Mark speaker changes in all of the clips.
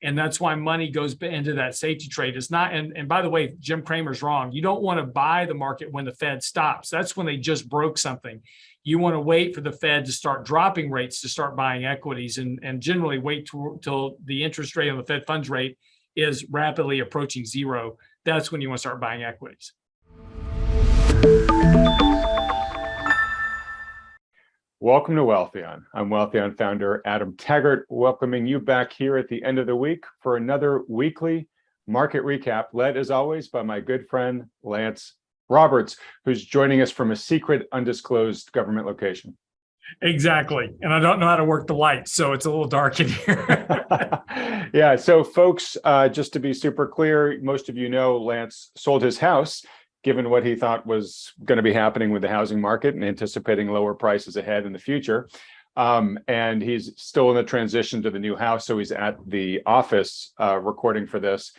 Speaker 1: And that's why money goes into that safety trade. It's not, and by the way, Jim Cramer's wrong. You don't want to buy the market when the Fed stops. That's when they just broke something. You want to wait for the Fed to start dropping rates to start buying equities, and generally wait till the interest rate on the Fed funds rate is rapidly approaching zero. That's when you want to start buying equities.
Speaker 2: Welcome to Wealthion. I'm Wealthion founder Adam Taggart, welcoming you back here at the end of the week for another weekly market recap, led as always by my good friend Lance Roberts, who's joining us from a secret, undisclosed government location.
Speaker 1: Exactly. And I don't know how to work the lights, so it's a little dark in here.
Speaker 2: Yeah. So folks, just to be super clear, most of you know Lance sold his house, given what he thought was going to be happening with the housing market and anticipating lower prices ahead in the future. And he's still in the transition to the new house. So he's at the office recording for this.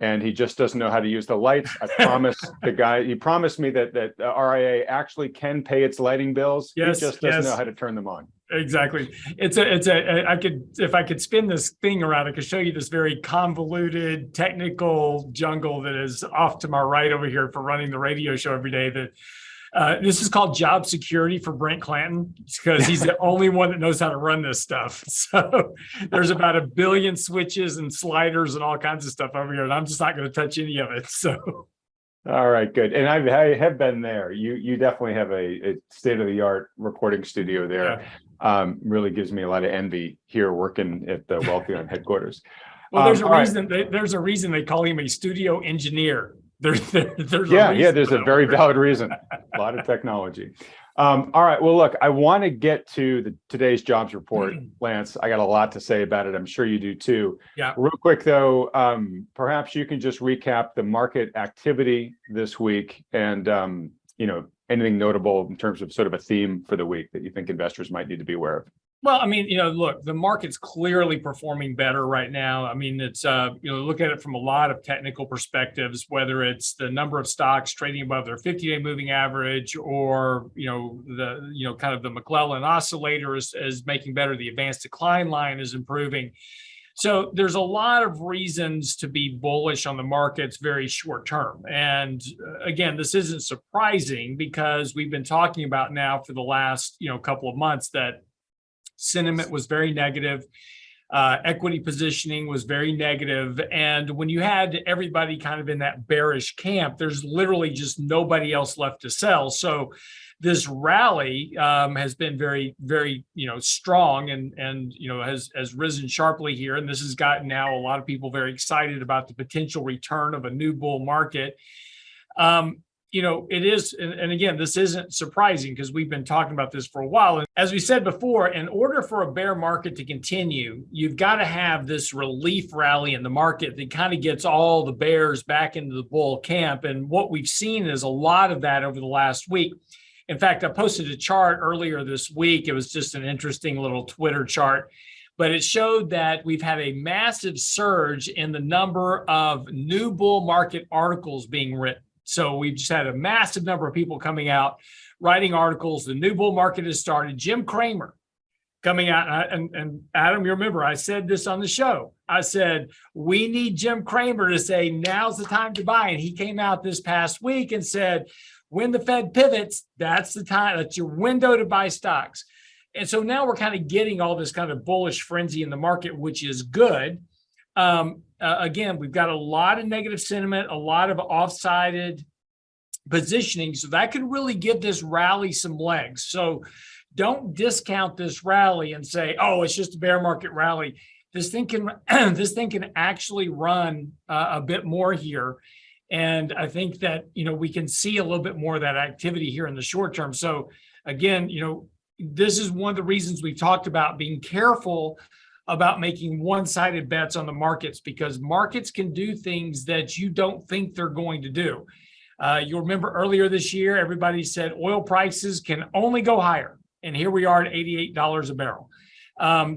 Speaker 2: And he just doesn't know how to use the lights. I promised the guy, he promised me that RIA actually can pay its lighting bills.
Speaker 1: Yes,
Speaker 2: he just doesn't know how to turn them on.
Speaker 1: Exactly. If I could spin this thing around, I could show you this very convoluted technical jungle that is off to my right over here for running the radio show every day. That this is called job security for Brent Clanton, because he's the only one that knows how to run this stuff. So there's about 1 billion switches and sliders and all kinds of stuff over here, and I'm just not going to touch any of it. So.
Speaker 2: All right, good. And I have been there. You definitely have a state-of-the-art recording studio there. Yeah. Really gives me a lot of envy here working at the Wealthion headquarters.
Speaker 1: Well, there's a reason they call him a studio engineer. There's
Speaker 2: a very valid reason. A lot of technology. All right. Well, look, I want to get to today's jobs report, Lance. I got a lot to say about it. I'm sure you do too.
Speaker 1: Yeah.
Speaker 2: Real quick though, perhaps you can just recap the market activity this week and anything notable in terms of sort of a theme for the week that you think investors might need to be aware of.
Speaker 1: Well, I mean, look, the market's clearly performing better right now. I mean, it's, look at it from a lot of technical perspectives, whether it's the number of stocks trading above their 50-day moving average or, kind of the McClellan oscillator is making better. The advanced decline line is improving. So there's a lot of reasons to be bullish on the markets very short term. And again, this isn't surprising because we've been talking about now for the last, couple of months that sentiment was very negative. Equity positioning was very negative. And when you had everybody kind of in that bearish camp, there's literally just nobody else left to sell. So this rally has been very, very, strong and has risen sharply here. And this has gotten now a lot of people very excited about the potential return of a new bull market. It is, and again, this isn't surprising because we've been talking about this for a while. And as we said before, in order for a bear market to continue, you've got to have this relief rally in the market that kind of gets all the bears back into the bull camp. And what we've seen is a lot of that over the last week. In fact, I posted a chart earlier this week. It was just an interesting little Twitter chart, but it showed that we've had a massive surge in the number of new bull market articles being written. So we've just had a massive number of people coming out, writing articles. The new bull market has started. Jim Cramer coming out. And Adam, you remember, I said this on the show. I said, we need Jim Cramer to say, now's the time to buy. And he came out this past week and said, when the Fed pivots, that's the time. That's your window to buy stocks. And so now we're kind of getting all this kind of bullish frenzy in the market, which is good. Again, we've got a lot of negative sentiment, a lot of off-sided positioning. So that could really give this rally some legs. So don't discount this rally and say, oh, it's just a bear market rally. This thing can actually run a bit more here. And I think that, we can see a little bit more of that activity here in the short term. So again, this is one of the reasons we've talked about being careful about making one-sided bets on the markets, because markets can do things that you don't think they're going to do. You'll remember earlier this year, everybody said oil prices can only go higher. And here we are at $88 a barrel.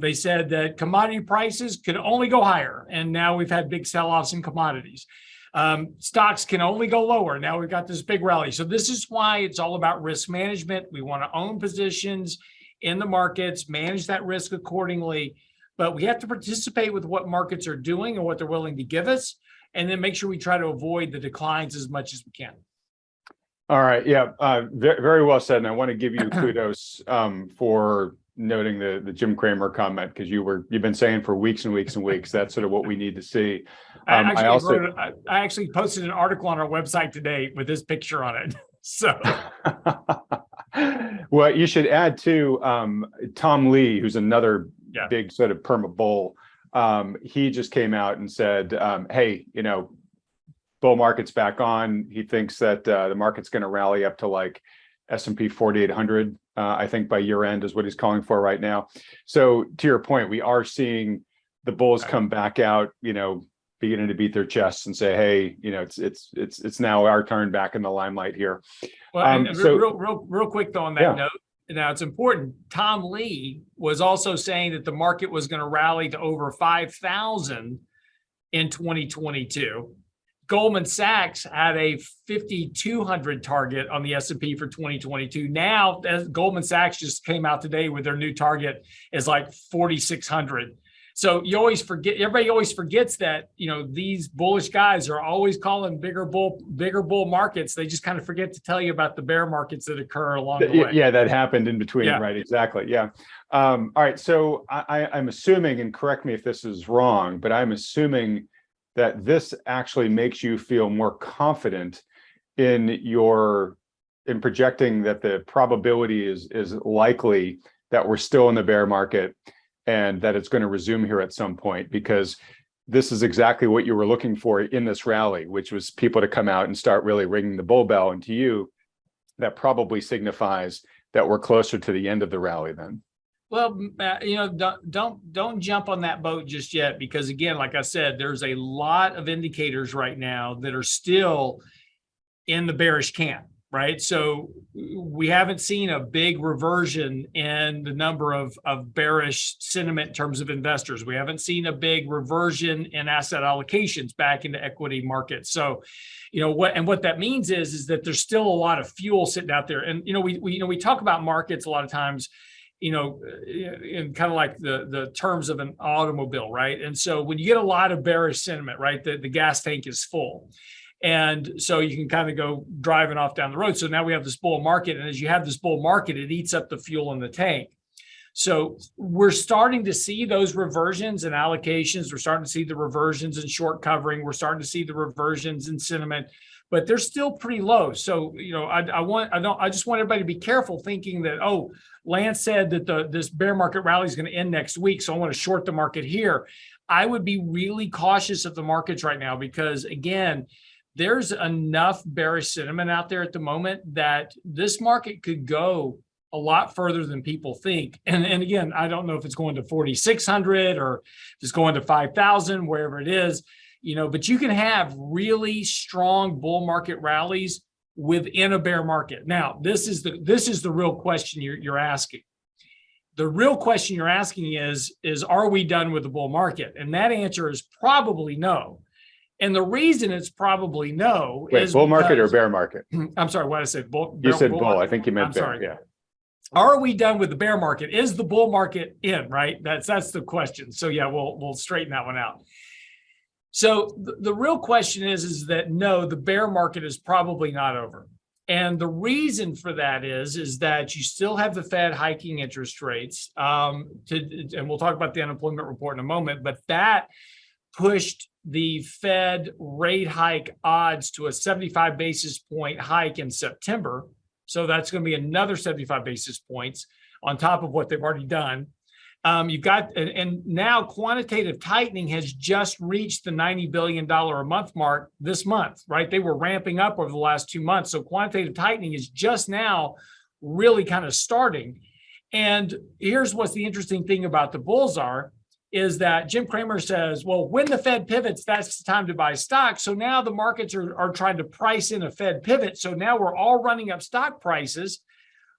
Speaker 1: They said that commodity prices could only go higher. And now we've had big sell-offs in commodities. Stocks can only go lower. Now we've got this big rally. So this is why it's all about risk management. We want to own positions in the markets, manage that risk accordingly. but we have to participate with what markets are doing and what they're willing to give us, and then make sure we try to avoid the declines as much as we can.
Speaker 2: All right. Yeah. Very well said. And I want to give you kudos for noting the Jim Cramer comment, because you've been saying for weeks and weeks and weeks that's sort of what we need to see.
Speaker 1: I actually posted an article on our website today with this picture on it. So,
Speaker 2: well, you should add to Tom Lee, who's another big sort of perma bull. He just came out and said, "Hey, bull market's back on." He thinks that the market's going to rally up to like S&P 4,800, I think by year end is what he's calling for right now. So to your point, we are seeing the bulls come back out, beginning to beat their chests and say, "Hey, it's now our turn back in the limelight here."
Speaker 1: Well, real quick though on that note. Now it's important. Tom Lee was also saying that the market was going to rally to over 5,000 in 2022. Goldman Sachs had a 5,200 target on the S&P for 2022. Now, Goldman Sachs just came out today with their new target is like 4,600. So you always forget, everybody always forgets that, these bullish guys are always calling bigger bull markets. They just kind of forget to tell you about the bear markets that occur along the way.
Speaker 2: Yeah, that happened in between, right? Exactly. Yeah. All right. So I'm assuming, and correct me if this is wrong, but I'm assuming that this actually makes you feel more confident in projecting that the probability is likely that we're still in the bear market and that it's going to resume here at some point, because this is exactly what you were looking for in this rally, which was people to come out and start really ringing the bull bell. And to you, that probably signifies that we're closer to the end of the rally then.
Speaker 1: Well, don't jump on that boat just yet, because again, like I said, there's a lot of indicators right now that are still in the bearish camp, right? So we haven't seen a big reversion in the number of bearish sentiment in terms of investors. We haven't seen a big reversion in asset allocations back into equity markets. So, what that means is that there's still a lot of fuel sitting out there. And we talk about markets a lot of times, in kind of like the terms of an automobile, right? And so when you get a lot of bearish sentiment, right, the gas tank is full. And so you can kind of go driving off down the road. So now we have this bull market. And as you have this bull market, it eats up the fuel in the tank. So we're starting to see those reversions and allocations. We're starting to see the reversions in short covering. We're starting to see the reversions in sentiment, but they're still pretty low. So, I just want everybody to be careful thinking that, oh, Lance said that this bear market rally is going to end next week, so I want to short the market here. I would be really cautious of the markets right now, because again, there's enough bearish sentiment out there at the moment that this market could go a lot further than people think. And again, I don't know if it's going to 4,600 or if it's going to 5,000, wherever it is, but you can have really strong bull market rallies within a bear market. Now, this is the real question you're asking. The real question you're asking is are we done with the bull market? And that answer is probably no. And the reason it's probably no is
Speaker 2: bull market or bear market?
Speaker 1: I'm sorry, what did I say? Bull,
Speaker 2: you said bull.
Speaker 1: Market?
Speaker 2: I think you meant
Speaker 1: I'm
Speaker 2: bear.
Speaker 1: Sorry.
Speaker 2: Yeah.
Speaker 1: Are we done with the bear market? Is the bull market in, right? That's the question. So yeah, we'll straighten that one out. So the real question is that no, the bear market is probably not over. And the reason for that is that you still have the Fed hiking interest rates. And we'll talk about the unemployment report in a moment, but that pushed the Fed rate hike odds to a 75 basis point hike in September. So that's going to be another 75 basis points on top of what they've already done. You've got, and now quantitative tightening has just reached the $90 billion a month mark this month, right? They were ramping up over the last 2 months. So quantitative tightening is just now really kind of starting. And here's what's the interesting thing about the bulls is that Jim Cramer says, well, when the Fed pivots, that's the time to buy stock. So now the markets are trying to price in a Fed pivot. So now we're all running up stock prices,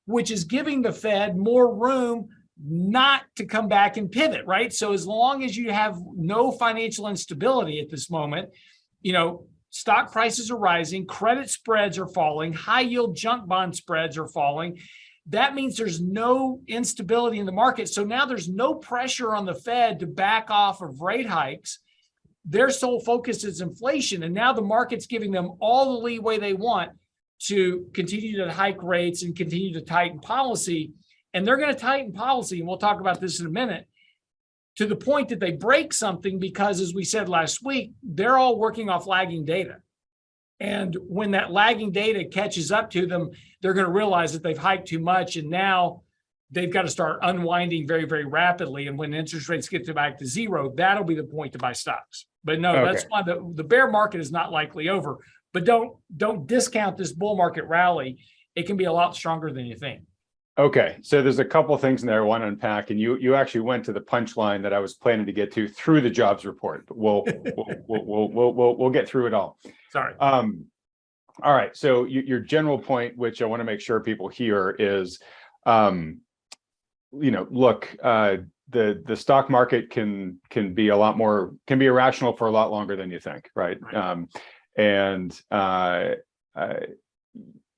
Speaker 1: which is giving the Fed more room not to come back and pivot, right? So as long as you have no financial instability at this moment, stock prices are rising, credit spreads are falling, high yield junk bond spreads are falling. that means there's no instability in the market. So now there's no pressure on the Fed to back off of rate hikes. Their sole focus is inflation. And now the market's giving them all the leeway they want to continue to hike rates and continue to tighten policy. And they're going to tighten policy, and we'll talk about this in a minute, to the point that they break something because, as we said last week, they're all working off lagging data. And when that lagging data catches up to them, they're going to realize that they've hiked too much, and now they've got to start unwinding very, very rapidly. And when interest rates get back to zero, that'll be the point to buy stocks. But no, that's why the bear market is not likely over. But don't discount this bull market rally. It can be a lot stronger than you think.
Speaker 2: Okay, so there's a couple of things in there I want to unpack, and you actually went to the punchline that I was planning to get to through the jobs report. But we'll get through it all.
Speaker 1: Sorry.
Speaker 2: All right. So your general point, which I want to make sure people hear, is, look, the stock market can be irrational for a lot longer than you think, right?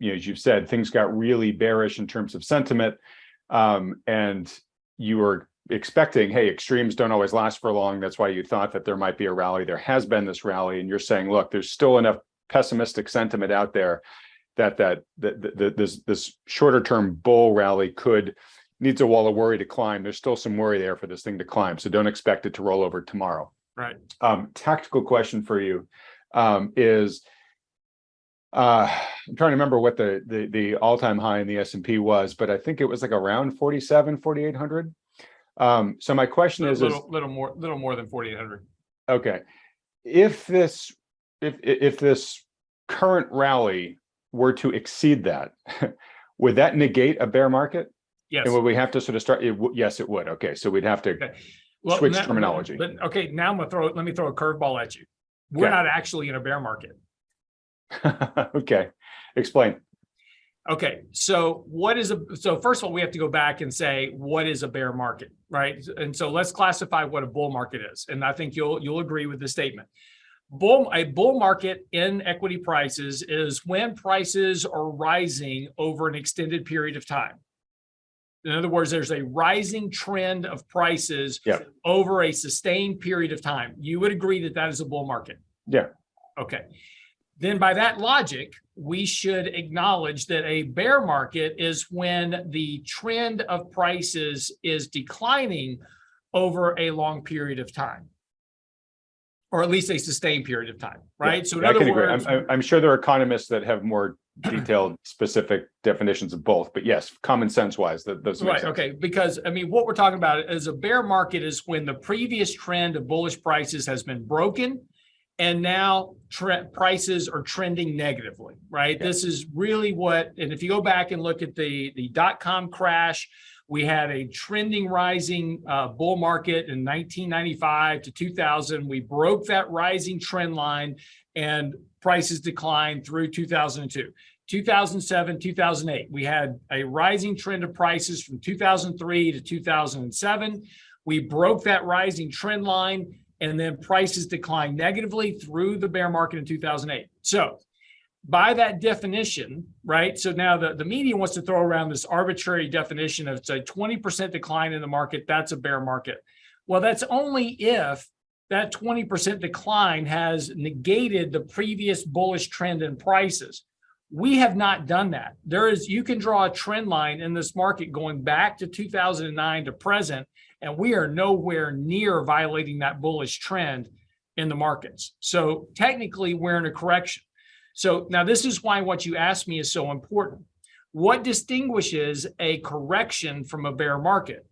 Speaker 2: As you've said, things got really bearish in terms of sentiment, and you were expecting, hey, extremes don't always last for long. That's why you thought that there might be a rally. There has been this rally, and you're saying, look, there's still enough pessimistic sentiment out there that this shorter term bull rally needs a wall of worry to climb. There's still some worry there for this thing to climb, so don't expect it to roll over tomorrow.
Speaker 1: Right.
Speaker 2: Tactical question for you is. I'm trying to remember what the all-time high in the S&P was, but I think it was like around 4,800. So my question is a little
Speaker 1: more than 4,800.
Speaker 2: Okay. If this current rally were to exceed that, would that negate a bear market?
Speaker 1: Yes.
Speaker 2: And would we have to sort of start? Yes, it would. Okay. So we'd have to switch terminology.
Speaker 1: But okay, now let me throw a curveball at you. We're not actually in a bear market.
Speaker 2: Okay, explain.
Speaker 1: Okay, so first of all, we have to go back and say, what is a bear market, right? And so let's classify what a bull market is, and I think you'll agree with the statement. A bull market in equity prices is when prices are rising over an extended period of time. In other words, there's a rising trend of prices over a sustained period of time. You would agree that that is a bull market?
Speaker 2: Yeah.
Speaker 1: Okay. Then by that logic, we should acknowledge that a bear market is when the trend of prices is declining over a long period of time, or at least a sustained period of time, right?
Speaker 2: Yeah,
Speaker 1: so in other words,
Speaker 2: I'm sure there are economists that have more detailed, specific definitions of both, but yes, common sense wise, those make sense.
Speaker 1: Okay, because I mean, what we're talking about is a bear market is when the previous trend of bullish prices has been broken, and now prices are trending negatively, right? Yeah. This is really and if you go back and look at the dot-com crash, we had a trending rising bull market in 1995 to 2000. We broke that rising trend line and prices declined through 2002. 2007, 2008, we had a rising trend of prices from 2003 to 2007. We broke that rising trend line, and then prices declined negatively through the bear market in 2008. So by that definition, right? So now the media wants to throw around this arbitrary definition of it's a 20% decline in the market, that's a bear market. Well, that's only if that 20% decline has negated the previous bullish trend in prices. We have not done that. You can draw a trend line in this market going back to 2009 to present, and we are nowhere near violating that bullish trend in the markets. So technically, we're in a correction. So now this is why what you asked me is so important. What distinguishes a correction from a bear market?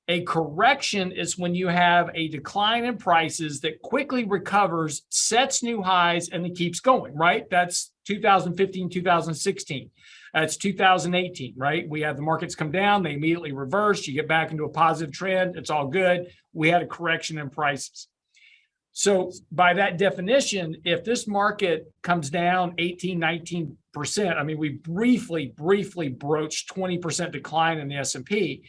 Speaker 1: A correction is when you have a decline in prices that quickly recovers, sets new highs, and it keeps going, right? That's 2015, 2016. That's 2018, right? We have the markets come down, they immediately reverse, you get back into a positive trend, it's all good. We had a correction in prices. So by that definition, if this market comes down 18, 19%, I mean, we briefly broached 20% decline in the S&P,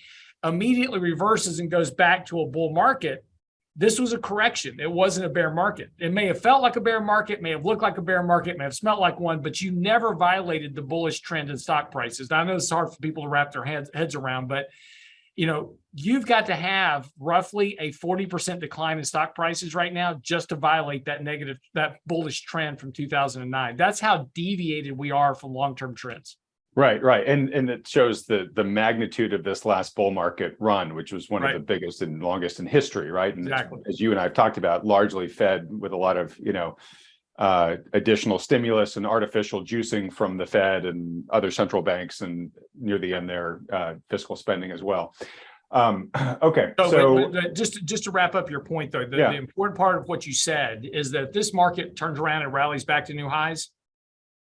Speaker 1: immediately reverses and goes back to a bull market, this was a correction. It wasn't a bear market. It may have felt like a bear market, may have looked like a bear market, may have smelled like one, but you never violated the bullish trend in stock prices. Now, I know it's hard for people to wrap their heads around, but you've got to have roughly a 40% decline in stock prices right now just to violate that bullish trend from 2009. That's how deviated we are from long-term trends.
Speaker 2: Right. And it shows the magnitude of this last bull market run, which was one of the biggest and longest in history, right? And
Speaker 1: exactly.
Speaker 2: As you and I have talked about, largely fed with a lot of, additional stimulus and artificial juicing from the Fed and other central banks, and near the end there, fiscal spending as well. Okay. So
Speaker 1: just to wrap up your point, though, the important part of what you said is that if this market turns around and rallies back to new highs,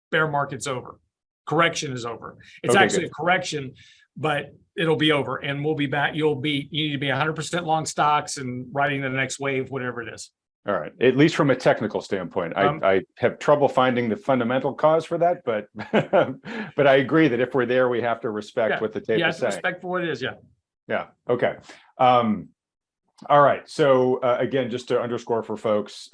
Speaker 1: bear market's over. Correction is over. It's actually a correction, but it'll be over, and we'll be back. You need to be 100% long stocks and riding the next wave, whatever it is.
Speaker 2: All right. At least from a technical standpoint, I have trouble finding the fundamental cause for that, but but I agree that if we're there, we have to respect what the tape is saying.
Speaker 1: Respect for what it is. Yeah.
Speaker 2: Yeah. Okay. All right. So again, just to underscore for folks,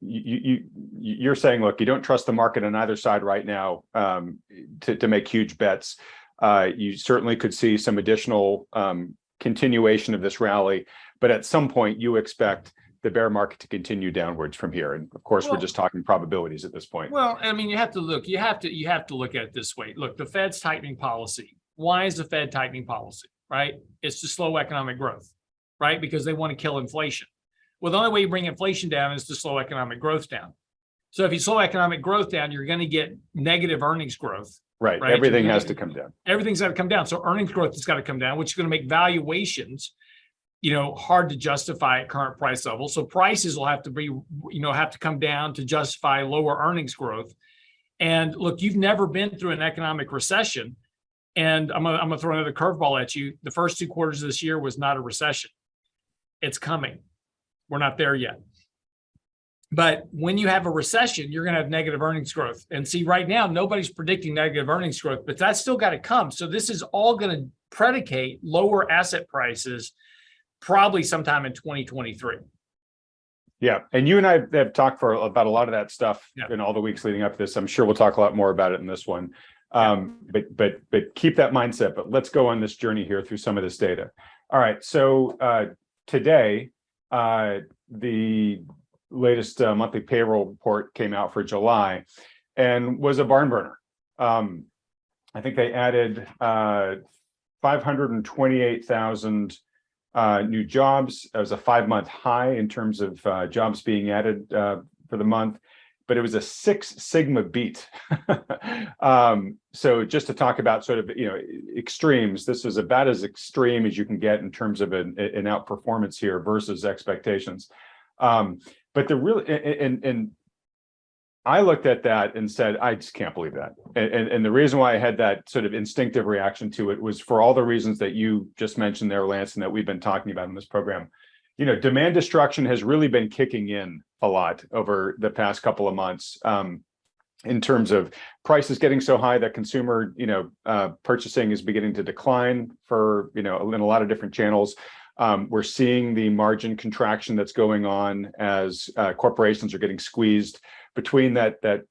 Speaker 2: you're saying, look, you don't trust the market on either side right now to make huge bets. You certainly could see some additional continuation of this rally, but at some point you expect the bear market to continue downwards from here. And of course, we're just talking probabilities at this point.
Speaker 1: Well, I mean, you have to look at it this way. Look, the Fed's tightening policy. Why is the Fed tightening policy? Right? It's to slow economic growth. Right? Because they want to kill inflation. Well, the only way you bring inflation down is to slow economic growth down. So if you slow economic growth down, you're going to get negative earnings growth.
Speaker 2: Right. Everything has to come down.
Speaker 1: Everything's got to come down. So earnings growth has got to come down, which is going to make valuations, hard to justify at current price levels. So prices will have to come down to justify lower earnings growth. And look, you've never been through an economic recession. And I'm gonna throw another curveball at you. The first 2 quarters of this year was not a recession. It's coming. We're not there yet. But when you have a recession, you're going to have negative earnings growth. And see, right now, nobody's predicting negative earnings growth, but that's still got to come. So this is all going to predicate lower asset prices probably sometime in 2023.
Speaker 2: Yeah. And you and I have talked about a lot of that stuff in all the weeks leading up to this. I'm sure we'll talk a lot more about it in this one. But keep that mindset. But let's go on this journey here through some of this data. All right. So today, the latest monthly payroll report came out for July and was a barn burner. I think they added 528,000 new jobs. It was a 5-month high in terms of jobs being added for the month, but it was a 6 sigma beat. So just to talk about sort of, extremes, this is about as extreme as you can get in terms of an outperformance here versus expectations. But the real, and I looked at that and said, I just can't believe that. And the reason why I had that sort of instinctive reaction to it was for all the reasons that you just mentioned there, Lance, and that we've been talking about in this program. Demand destruction has really been kicking in a lot over the past couple of months, in terms of prices getting so high that consumer, purchasing is beginning to decline for, in a lot of different channels. We're seeing the margin contraction that's going on as corporations are getting squeezed between that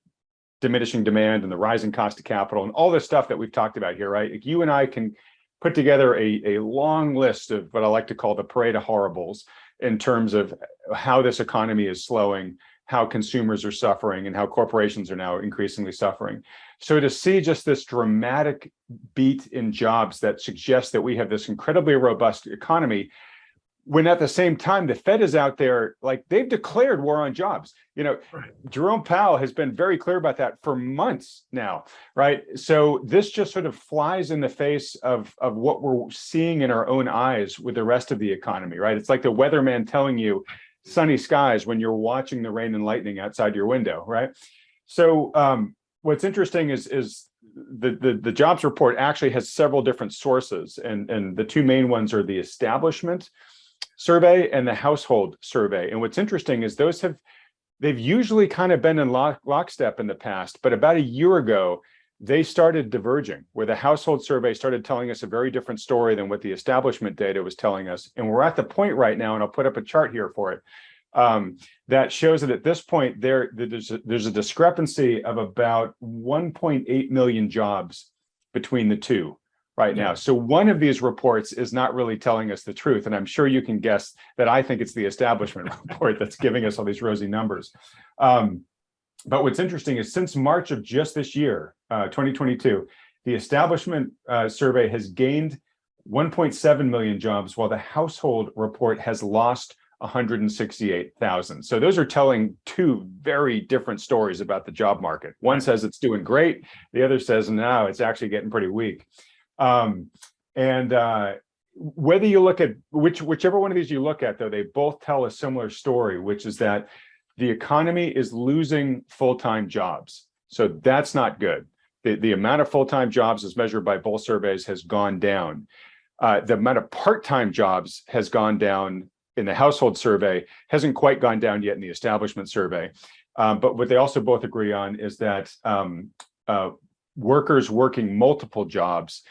Speaker 2: diminishing demand and the rising cost of capital and all this stuff that we've talked about here, right? Like you and I can put together a long list of what I like to call the parade of horribles in terms of how this economy is slowing, how consumers are suffering, and how corporations are now increasingly suffering. So to see just this dramatic beat in jobs that suggests that we have this incredibly robust economy, when at the same time the Fed is out there, like they've declared war on jobs. Jerome Powell has been very clear about that for months now, right? So this just sort of flies in the face of what we're seeing in our own eyes with the rest of the economy, right? It's like the weatherman telling you sunny skies when you're watching the rain and lightning outside your window, right? So what's interesting is the jobs report actually has several different sources, and the 2 main ones are the establishment survey and the household survey. And what's interesting is they've usually kind of been in lockstep in the past, but about a year ago, they started diverging, where the household survey started telling us a very different story than what the establishment data was telling us. And we're at the point right now, and I'll put up a chart here for it, that shows that at this point there's a discrepancy of about 1.8 million jobs between the two right now. So one of these reports is not really telling us the truth. And I'm sure you can guess that I think it's the establishment report that's giving us all these rosy numbers. But what's interesting is since March of just this year, 2022, the establishment survey has gained 1.7 million jobs, while the household report has lost 168,000. So those are telling two very different stories about the job market. One says it's doing great. The other says, no, it's actually getting pretty weak. Whether you look at whichever one of these you look at, though, they both tell a similar story, which is that the economy is losing full-time jobs. So that's not good. The amount of full-time jobs as measured by both surveys has gone down. The amount of part-time jobs has gone down in the household survey, hasn't quite gone down yet in the establishment survey. But what they also both agree on is that workers working multiple jobs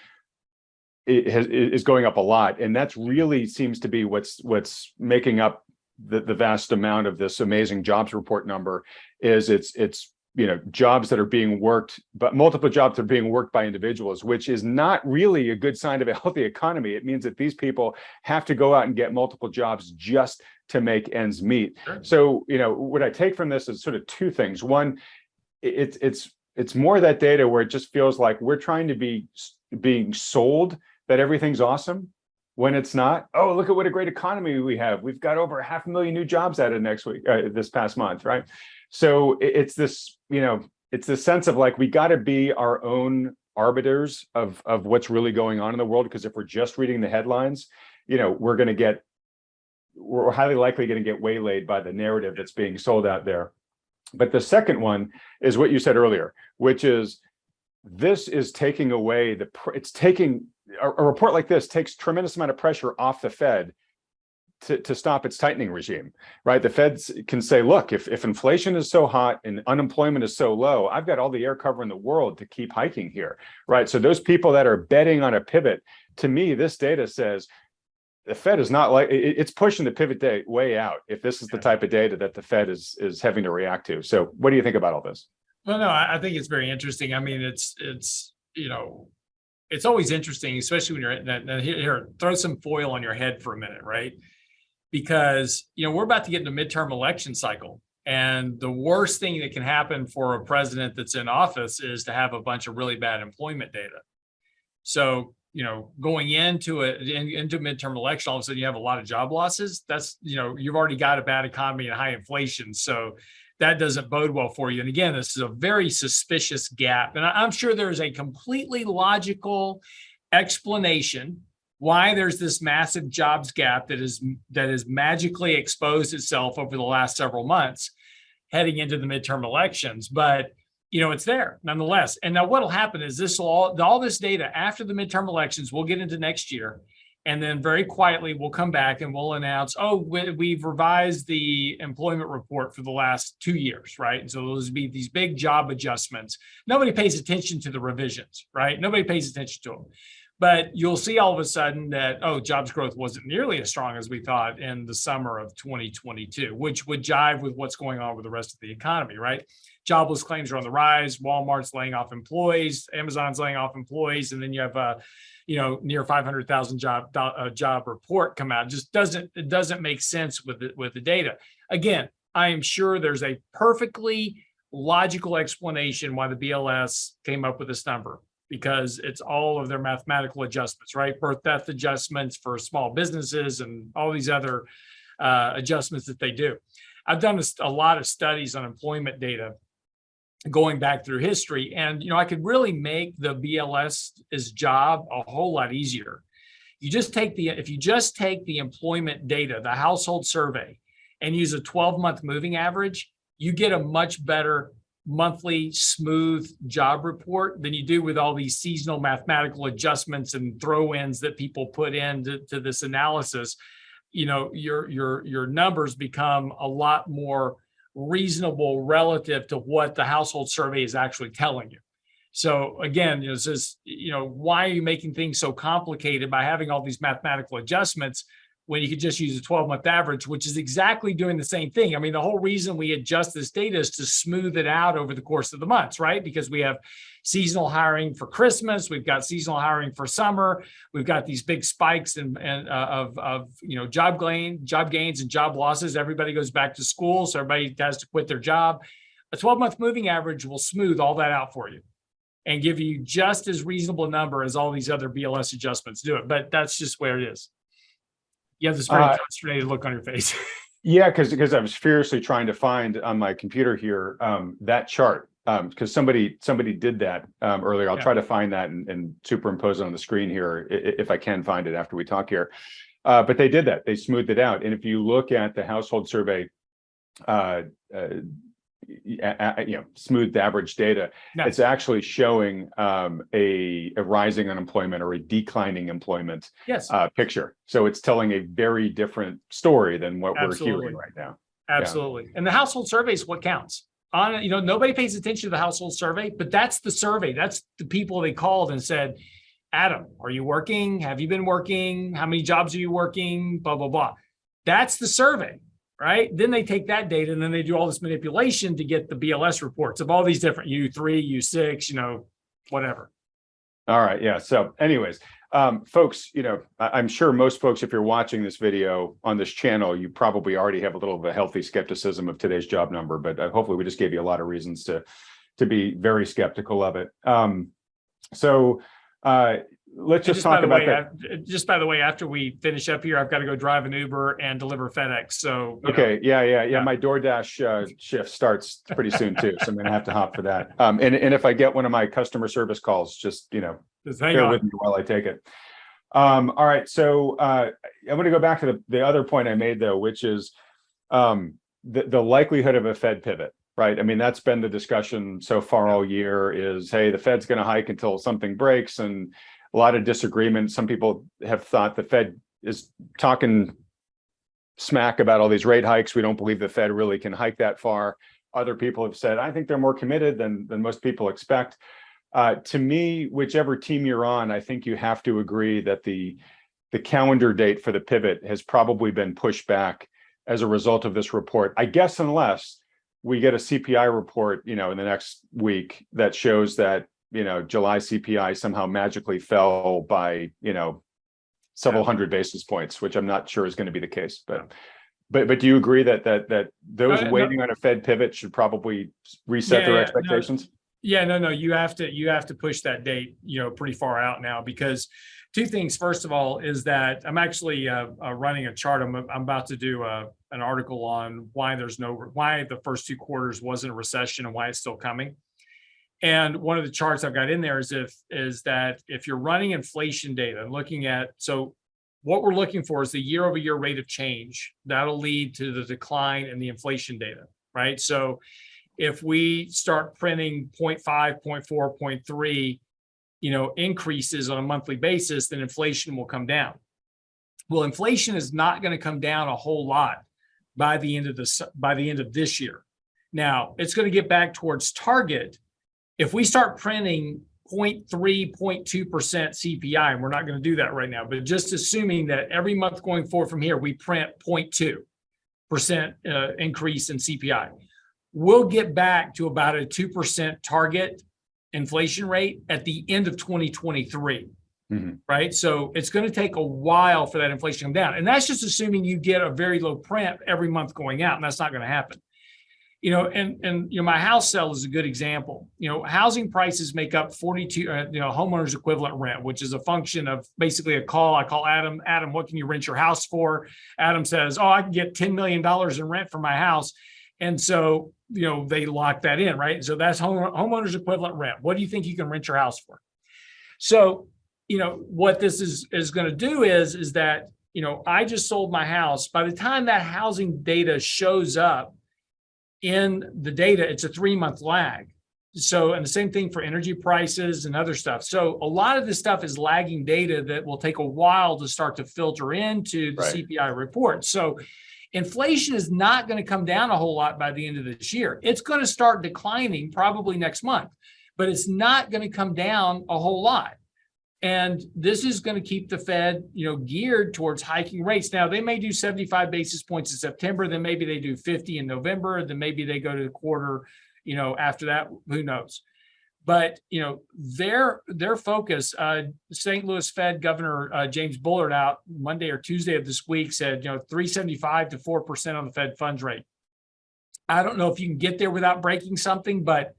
Speaker 2: is going up a lot. And that's really seems to be what's making up the vast amount of this amazing jobs report number. Is it's jobs that are being worked, but multiple jobs that are being worked by individuals, which is not really a good sign of a healthy economy. It means that these people have to go out and get multiple jobs just to make ends meet. Sure. So, what I take from this is sort of two things. One, it's more of that data where it just feels like we're trying to be being sold that everything's awesome when it's not. Oh, look at what a great economy we have. We've got over 500,000 new jobs added this past month, right? So it's this, it's this sense of like, we got to be our own arbiters of what's really going on in the world. Because if we're just reading the headlines, we're highly likely going to get waylaid by the narrative that's being sold out there. But the second one is what you said earlier, which is this is taking away a report like this takes tremendous amount of pressure off the Fed to stop its tightening regime, right? The Feds can say, look, if inflation is so hot and unemployment is so low, I've got all the air cover in the world to keep hiking here, right? So those people that are betting on a pivot, to me, this data says the Fed is not it's pushing the pivot date way out if this is the type of data that the Fed is having to react to. So what do you think about all this?
Speaker 1: Well, no, I think it's very interesting. I mean, it's always interesting, especially when you're here, throw some foil on your head for a minute, right? Because, we're about to get into midterm election cycle. And the worst thing that can happen for a president that's in office is to have a bunch of really bad employment data. So, going into midterm election, all of a sudden you have a lot of job losses. That's, you've already got a bad economy and high inflation. So that doesn't bode well for you. And again, this is a very suspicious gap. And I'm sure there's a completely logical explanation why there's this massive jobs gap that is magically exposed itself over the last several months heading into the midterm elections. But it's there nonetheless. And now what'll happen is all this data after the midterm elections, we'll get into next year. And then very quietly, we'll come back and we'll announce, we've revised the employment report for the last 2 years, right? And so those would be these big job adjustments. Nobody pays attention to the revisions, right? Nobody pays attention to them. But you'll see all of a sudden that, jobs growth wasn't nearly as strong as we thought in the summer of 2022, which would jive with what's going on with the rest of the economy, right? Jobless claims are on the rise. Walmart's laying off employees. Amazon's laying off employees. And then you have near 500,000 job report come out. It doesn't make sense with the data. Again, I am sure there's a perfectly logical explanation why the BLS came up with this number, because it's all of their mathematical adjustments, right? Birth death adjustments for small businesses and all these other adjustments that they do. I've done a lot of studies on employment data going back through history. And, I could really make the BLS's job a whole lot easier. If you just take the employment data, the household survey, and use a 12-month moving average, you get a much better monthly smooth job report than you do with all these seasonal mathematical adjustments and throw-ins that people put into this analysis. Your numbers become a lot more reasonable relative to what the household survey is actually telling you. So again, it's just, why are you making things so complicated by having all these mathematical adjustments when you could just use a 12-month average, which is exactly doing the same thing? I mean, the whole reason we adjust this data is to smooth it out over the course of the months, right? Because we have seasonal hiring for Christmas, we've got seasonal hiring for summer, we've got these big spikes of job gains and job losses. Everybody goes back to school, so everybody has to quit their job. A 12-month moving average will smooth all that out for you and give you just as reasonable a number as all these other BLS adjustments do it. But that's just where it is. You have this very consternated look on your face.
Speaker 2: Yeah, because I was furiously trying to find on my computer here that chart, because somebody did that earlier. I'll try to find that and superimpose it on the screen here if I can find it after we talk here. But they did that. They smoothed it out. And if you look at the household survey, smoothed average data, it's actually showing a rising unemployment or a declining employment picture. So it's telling a very different story than what we're hearing right now.
Speaker 1: Absolutely. Yeah. And the household survey is what counts. Nobody pays attention to the household survey, but that's the survey. That's the people they called and said, Adam, are you working? Have you been working? How many jobs are you working? Blah, blah, blah. That's the survey. Right? Then they take that data and then they do all this manipulation to get the BLS reports of all these different U3, U6, whatever.
Speaker 2: All right. Yeah. So anyways, folks, I'm sure most folks, if you're watching this video on this channel, you probably already have a little of a healthy skepticism of today's job number, but hopefully we just gave you a lot of reasons to be very skeptical of it. Let's just talk about that.
Speaker 1: Just by the way, after we finish up here, I've got to go drive an Uber and deliver FedEx. So
Speaker 2: okay, yeah. My DoorDash shift starts pretty soon too, so I'm going to have to hop for that. And if I get one of my customer service calls, just bear with me while I take it. All right, so I'm going to go back to the other point I made though, which is the likelihood of a Fed pivot. Right. I mean, that's been the discussion so far all year is, hey, the Fed's going to hike until something breaks, and a lot of disagreement. Some people have thought the Fed is talking smack about all these rate hikes. We don't believe the Fed really can hike that far. Other people have said, I think they're more committed than most people expect. To me, whichever team you're on, I think you have to agree that the calendar date for the pivot has probably been pushed back as a result of this report. I guess unless we get a CPI report, in the next week that shows that, July CPI somehow magically fell by, several hundred basis points, which I'm not sure is going to be the case. But do you agree that those waiting on a Fed pivot should probably reset their expectations?
Speaker 1: No. You have to push that date, pretty far out now, because two things. First of all, is that I'm actually running a chart. I'm about to do an article on why the first two quarters wasn't a recession and why it's still coming. And one of the charts I've got in there is that if you're running inflation data and looking at, so what we're looking for is the year-over-year rate of change. That'll lead to the decline in the inflation data, right? So if we start printing 0.5, 0.4, 0.3, increases on a monthly basis, then inflation will come down. Well, inflation is not going to come down a whole lot by the end of this year. Now, it's going to get back towards target if we start printing 0.3, 0.2% CPI, and we're not going to do that right now, but just assuming that every month going forward from here, we print 0.2% increase in CPI, we'll get back to about a 2% target inflation rate at the end of 2023, right? So it's going to take a while for that inflation to come down. And that's just assuming you get a very low print every month going out, and that's not going to happen. My house sale is a good example. Housing prices make up 42, homeowners equivalent rent, which is a function of basically a call. I call Adam. Adam, what can you rent your house for? Adam says, I can get $10 million in rent for my house. And so, they lock that in, right? So that's homeowners equivalent rent. What do you think you can rent your house for? So, what this is going to do is that, I just sold my house. By the time that housing data shows up in the data, it's a 3-month lag. So, and the same thing for energy prices and other stuff. So a lot of this stuff is lagging data that will take a while to start to filter into the CPI report. So inflation is not going to come down a whole lot by the end of this year. It's going to start declining probably next month. but it's not going to come down a whole lot. And this is going to keep the Fed, geared towards hiking rates. Now, they may do 75 basis points in September, then maybe they do 50 in November, then maybe they go to the quarter, after that, who knows? But, their focus, St. Louis Fed Governor James Bullard out Monday or Tuesday of this week said, 3.75 to 4% on the Fed funds rate. I don't know if you can get there without breaking something, but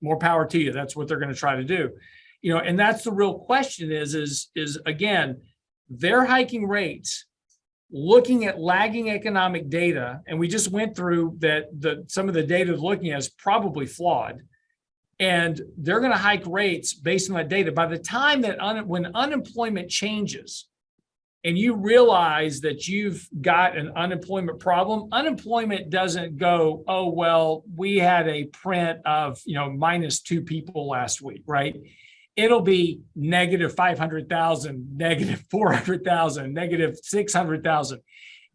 Speaker 1: more power to you. That's what they're going to try to do. And that's the real question is again, they're hiking rates, looking at lagging economic data. And we just went through that some of the data they're looking at is probably flawed. And they're going to hike rates based on that data. By the time that when unemployment changes and you realize that you've got an unemployment problem, unemployment doesn't go, oh, well, we had a print of, -2 people last week, right? It'll be negative 500,000, negative 400,000, negative 600,000.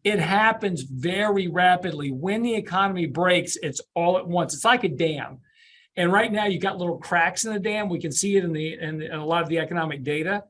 Speaker 1: It happens very rapidly. When the economy breaks, it's all at once. It's like a dam. And right now you've got little cracks in the dam. We can see it in a lot of the economic data.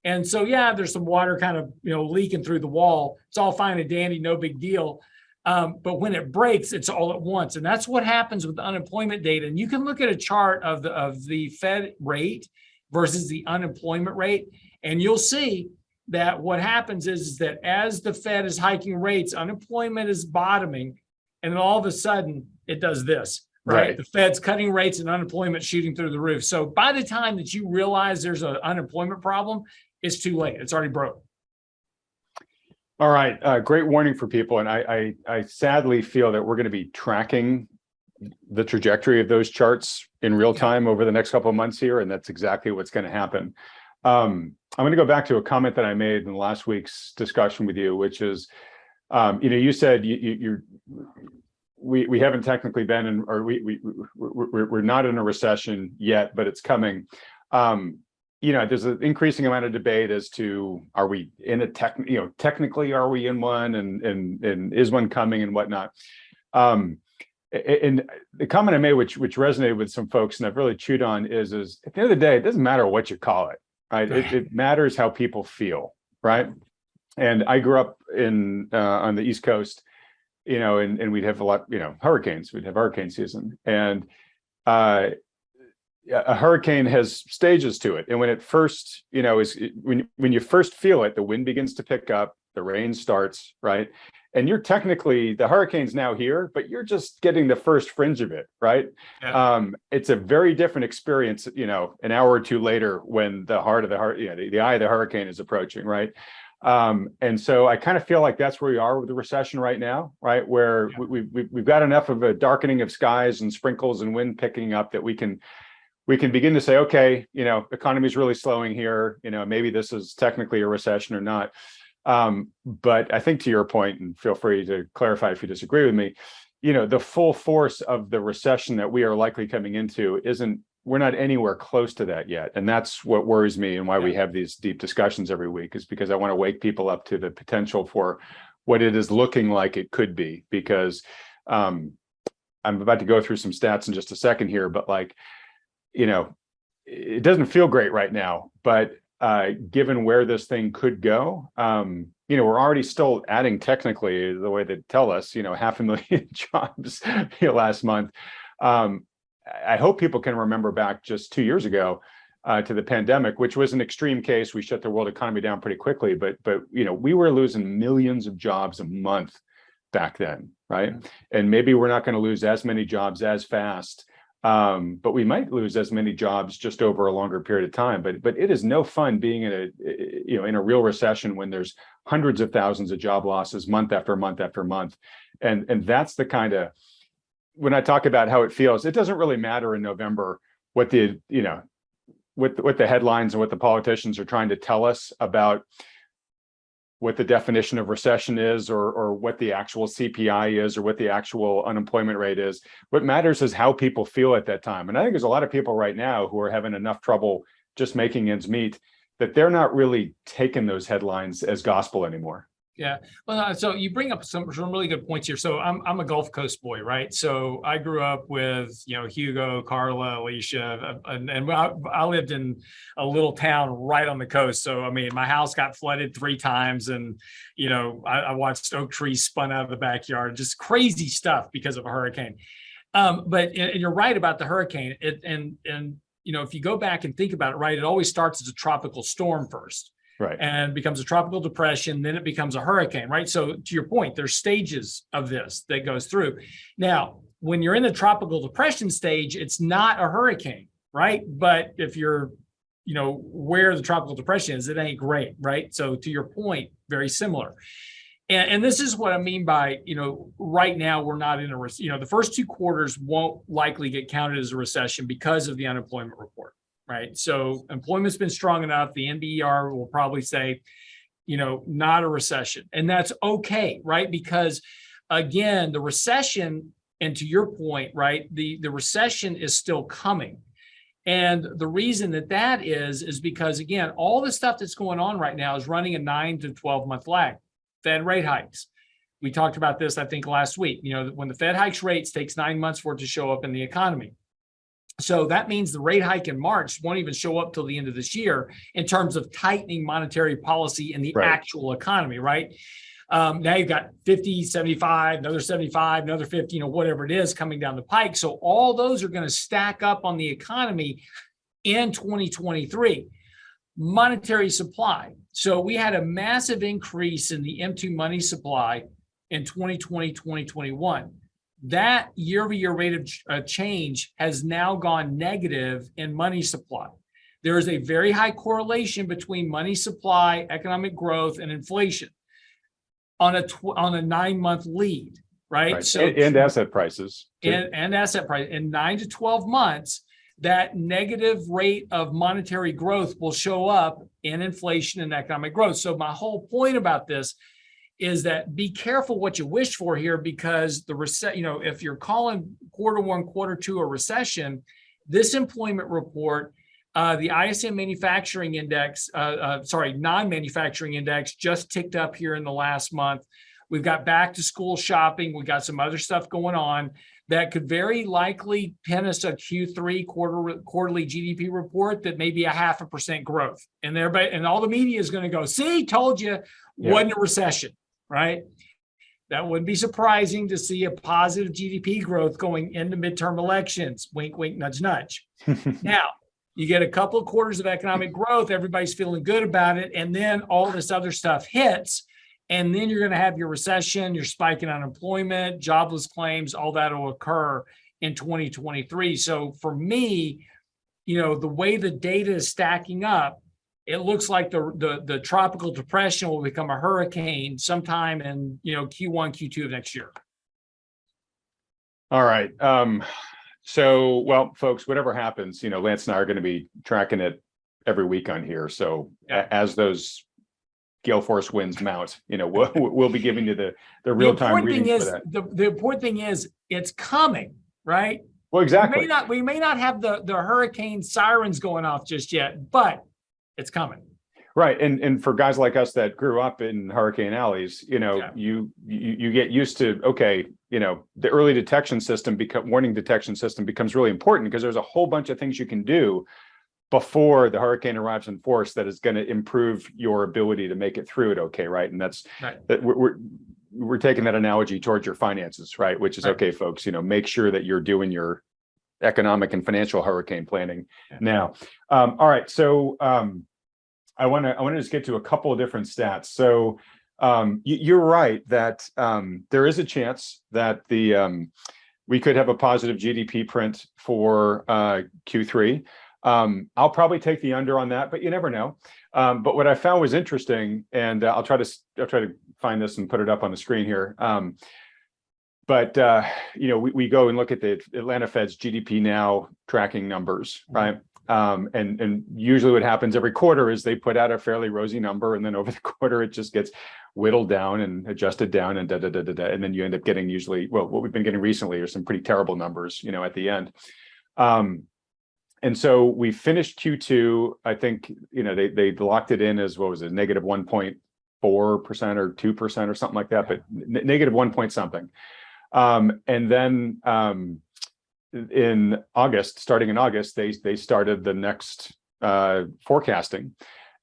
Speaker 1: And so, yeah, there's some water kind of, leaking through the wall. It's all fine and dandy, no big deal. But when it breaks, it's all at once. And that's what happens with the unemployment data. And you can look at a chart of the Fed rate versus the unemployment rate. And you'll see that what happens is that as the Fed is hiking rates, unemployment is bottoming. And then all of a sudden it does this, right? The Fed's cutting rates and unemployment shooting through the roof. So by the time that you realize there's an unemployment problem, it's too late. It's already broke.
Speaker 2: All right. Great warning for people. And I sadly feel that we're going to be tracking the trajectory of those charts in real time over the next couple of months here. And that's exactly what's going to happen. I'm going to go back to a comment that I made in last week's discussion with you, which is, you said we haven't technically been in, or we're not in a recession yet, but it's coming. There's an increasing amount of debate as to, are we in a technically are we in one, and is one coming and whatnot. And the comment I made, which resonated with some folks, and I've really chewed on, is at the end of the day, it doesn't matter what you call it, right? It matters how people feel, right? And I grew up on the East Coast, and we'd have a lot, hurricanes. We'd have hurricane season, and a hurricane has stages to it. And when it first, when you first feel it, the wind begins to pick up, the rain starts, right? And you're technically, the hurricane's now here, but you're just getting the first fringe of it, right? Yeah. It's a very different experience, an hour or two later when the eye of the hurricane is approaching, right? And so I kind of feel like that's where we are with the recession right now, right? Where we've got enough of a darkening of skies and sprinkles and wind picking up that we can begin to say, okay, economy's really slowing here. Maybe this is technically a recession or not. But I think to your point, and feel free to clarify if you disagree with me, the full force of the recession that we are likely coming into we're not anywhere close to that yet. And that's what worries me, and why we have these deep discussions every week, is because I want to wake people up to the potential for what it is looking like it could be. Because I'm about to go through some stats in just a second here, but it doesn't feel great right now, but given where this thing could go, we're already still adding, technically, the way they tell us, 500,000 jobs last month. I hope people can remember back just 2 years ago to the pandemic, which was an extreme case. We shut the world economy down pretty quickly, but we were losing millions of jobs a month back then, right? And maybe we're not going to lose as many jobs as fast. But we might lose as many jobs just over a longer period of time. But it is no fun being in a real recession when there's hundreds of thousands of job losses month after month after month. And that's the kind of, when I talk about how it feels, it doesn't really matter in November what the headlines and what the politicians are trying to tell us about what the definition of recession is, or what the actual CPI is, or what the actual unemployment rate is. What matters is how people feel at that time. And I think there's a lot of people right now who are having enough trouble just making ends meet that they're not really taking those headlines as gospel anymore.
Speaker 1: Yeah. Well, so you bring up some really good points here. So I'm a Gulf Coast boy, right? So I grew up with, Hugo, Carla, Alicia, and I lived in a little town right on the coast. So, I mean, my house got flooded 3 times, and, I watched oak trees spun out of the backyard, just crazy stuff because of a hurricane. But you're right about the hurricane. If you go back and think about it, right, it always starts as a tropical storm first.
Speaker 2: Right.
Speaker 1: And becomes a tropical depression, then it becomes a hurricane, right? So to your point, there's stages of this that goes through. Now, when you're in the tropical depression stage, it's not a hurricane, right? But if you're, where the tropical depression is, it ain't great, right? So to your point, very similar. And this is what I mean by, right now we're not in a, the first 2 quarters won't likely get counted as a recession because of the unemployment report. Right. So employment's been strong enough. The NBER will probably say, not a recession. And that's okay. Right. Because again, the recession, and to your point, right, the recession is still coming. And the reason that is because, again, all the stuff that's going on right now is running a 9 to 12 month lag. Fed rate hikes. We talked about this, I think, last week. When the Fed hikes rates, it takes 9 months for it to show up in the economy. So that means the rate hike in March won't even show up till the end of this year in terms of tightening monetary policy in the actual economy, right? Now you've got 50, 75, another 75, another 50, whatever it is coming down the pike. So all those are going to stack up on the economy in 2023. Monetary supply. So we had a massive increase in the M2 money supply in 2020, 2021. That year-over-year rate of change has now gone negative in money supply. There is a very high correlation between money supply, economic growth, and inflation on a 9-month lead, right?
Speaker 2: So and asset prices
Speaker 1: and asset price in 9 to 12 months, that negative rate of monetary growth will show up in inflation and economic growth. So my whole point about this is that be careful what you wish for here, because if you're calling Q1, Q2 a recession, this employment report, the ISM manufacturing index, non-manufacturing index just ticked up here in the last month. We've got back to school shopping. We've got some other stuff going on that could very likely pin us a Q3 quarterly GDP report that may be 0.5% growth. And all the media is going to go, see, told you, wasn't a recession. Right? That wouldn't be surprising to see a positive GDP growth going into midterm elections. Wink, wink, nudge, nudge. Now, you get a couple of quarters of economic growth, everybody's feeling good about it, and then all this other stuff hits, and then you're going to have your recession, your spike in unemployment, jobless claims, all that will occur in 2023. So for me, the way the data is stacking up, it looks like the tropical depression will become a hurricane sometime in Q1, Q2 of next year.
Speaker 2: All right. So, folks, whatever happens, Lance and I are going to be tracking it every week on here. So as those gale force winds mount, we'll be giving you the real time readings for that.
Speaker 1: The important thing is it's coming, right?
Speaker 2: Well, exactly.
Speaker 1: We may not have the hurricane sirens going off just yet, but it's coming.
Speaker 2: Right. And for guys like us that grew up in hurricane alleys, you get used to, okay, the early detection system, warning detection system becomes really important because there's a whole bunch of things you can do before the hurricane arrives in force that is going to improve your ability to make it through it. Okay. Right. And that's that we're taking that analogy towards your finances, right? Which is okay, folks, make sure that you're doing your economic and financial hurricane planning now. All right. So I want to just get to a couple of different stats. So you're right that there is a chance that we could have a positive GDP print for Q3. I'll probably take the under on that, but you never know. But what I found was interesting, and I'll try to find this and put it up on the screen here. But we go and look at the Atlanta Fed's GDP Now tracking numbers, right? And usually what happens every quarter is they put out a fairly rosy number, and then over the quarter it just gets whittled down and adjusted down and and then you end up getting usually, what we've been getting recently are some pretty terrible numbers, at the end. And so we finished Q2. I think they locked it in as, what was it, negative 1.8 or 2% or something like that, but negative 1 point something. And then starting in August, they started the next forecasting,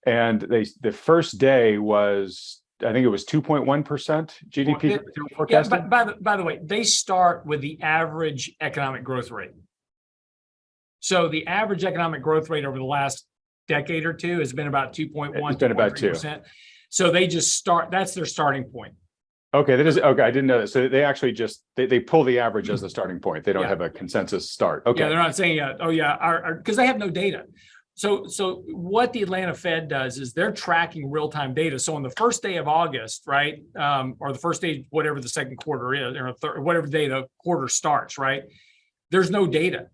Speaker 2: and the first day was, I think it was 2.1% GDP forecasting.
Speaker 1: Yeah, by the way, they start with the average economic growth rate. So the average economic growth rate over the last decade or two has been about 2.1.
Speaker 2: It's been about 2.
Speaker 1: So they just start. That's their starting point.
Speaker 2: Okay, that is okay. I didn't know that. So they actually just they pull the average as the starting point. They don't have a consensus start. Okay.
Speaker 1: Yeah, they're not saying, because they have no data. So what the Atlanta Fed does is they're tracking real-time data. So on the first day of August, right, or the first day, whatever the second quarter is, or whatever day the quarter starts, right, there's no data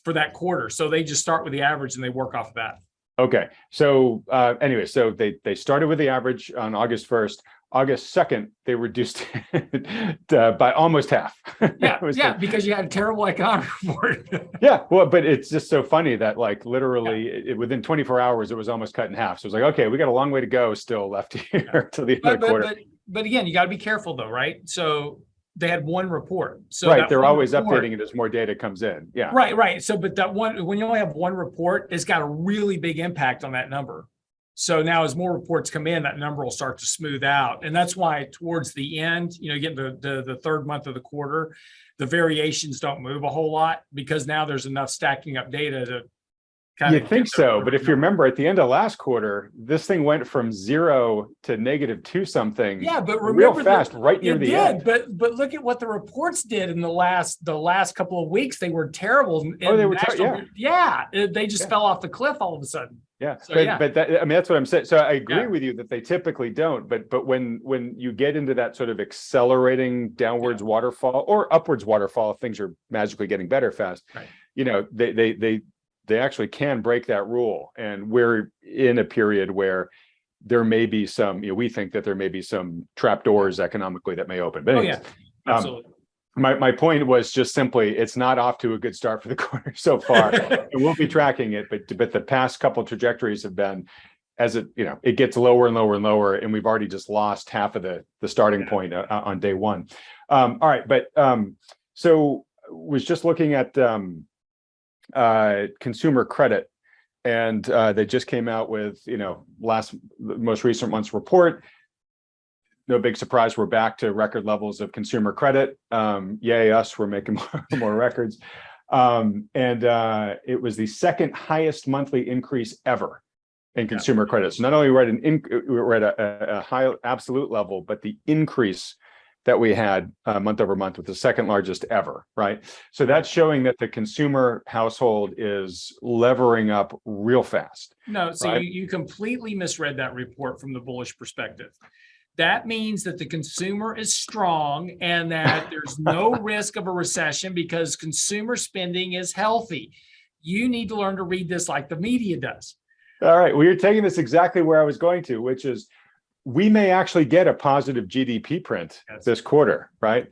Speaker 1: for that quarter. So they just start with the average and they work off of that.
Speaker 2: Okay. So anyway, so they started with the average on August 1st. August 2nd, they reduced it by almost half.
Speaker 1: Because you had a terrible economic report.
Speaker 2: Yeah, well, but it's just so funny that like literally within 24 hours, it was almost cut in half. So it's like, okay, we got a long way to go still left here to the other quarter.
Speaker 1: But again, you got to be careful though, right? So they had one report. So
Speaker 2: right, they're always updating it as more data comes in. Yeah.
Speaker 1: Right. So, but that one, when you only have one report, it's got a really big impact on that number. So now as more reports come in, that number will start to smooth out. And that's why towards the end, you get the third month of the quarter, the variations don't move a whole lot because now there's enough stacking up data to kind of.
Speaker 2: You think so, but if you remember at the end of last quarter, this thing went from 0 to -2 something.
Speaker 1: Yeah, but remember
Speaker 2: real fast right near the end.
Speaker 1: But look at what the reports did in the last couple of weeks. They were terrible.
Speaker 2: They were
Speaker 1: they just fell off the cliff all of a sudden.
Speaker 2: Yeah, so, but that, I mean, that's what I'm saying. So I agree with you that they typically don't, but when you get into that sort of accelerating downwards waterfall or upwards waterfall, if things are magically getting better fast, they actually can break that rule. And we're in a period where there may be some, we think that there may be some trapdoors economically that may open. But anyways,
Speaker 1: absolutely.
Speaker 2: My point was just simply, it's not off to a good start for the quarter so far. And we'll be tracking it, but the past couple of trajectories have been, as it gets lower and lower and lower, and we've already just lost half of the starting point on day one. All right, but so was just looking at consumer credit, and they just came out with most recent month's report. No big surprise, we're back to record levels of consumer credit. Yay us, we're making more records. And it was the second highest monthly increase ever in consumer credit. So not only we're at a high absolute level, but the increase that we had month over month was the second largest ever, right? So that's showing that the consumer household is levering up real fast.
Speaker 1: No, so you completely misread that report from the bullish perspective. That means that the consumer is strong and that there's no risk of a recession because consumer spending is healthy. You need to learn to read this like the media does.
Speaker 2: All right. Well, you're taking this exactly where I was going to, which is we may actually get a positive GDP print this quarter, right?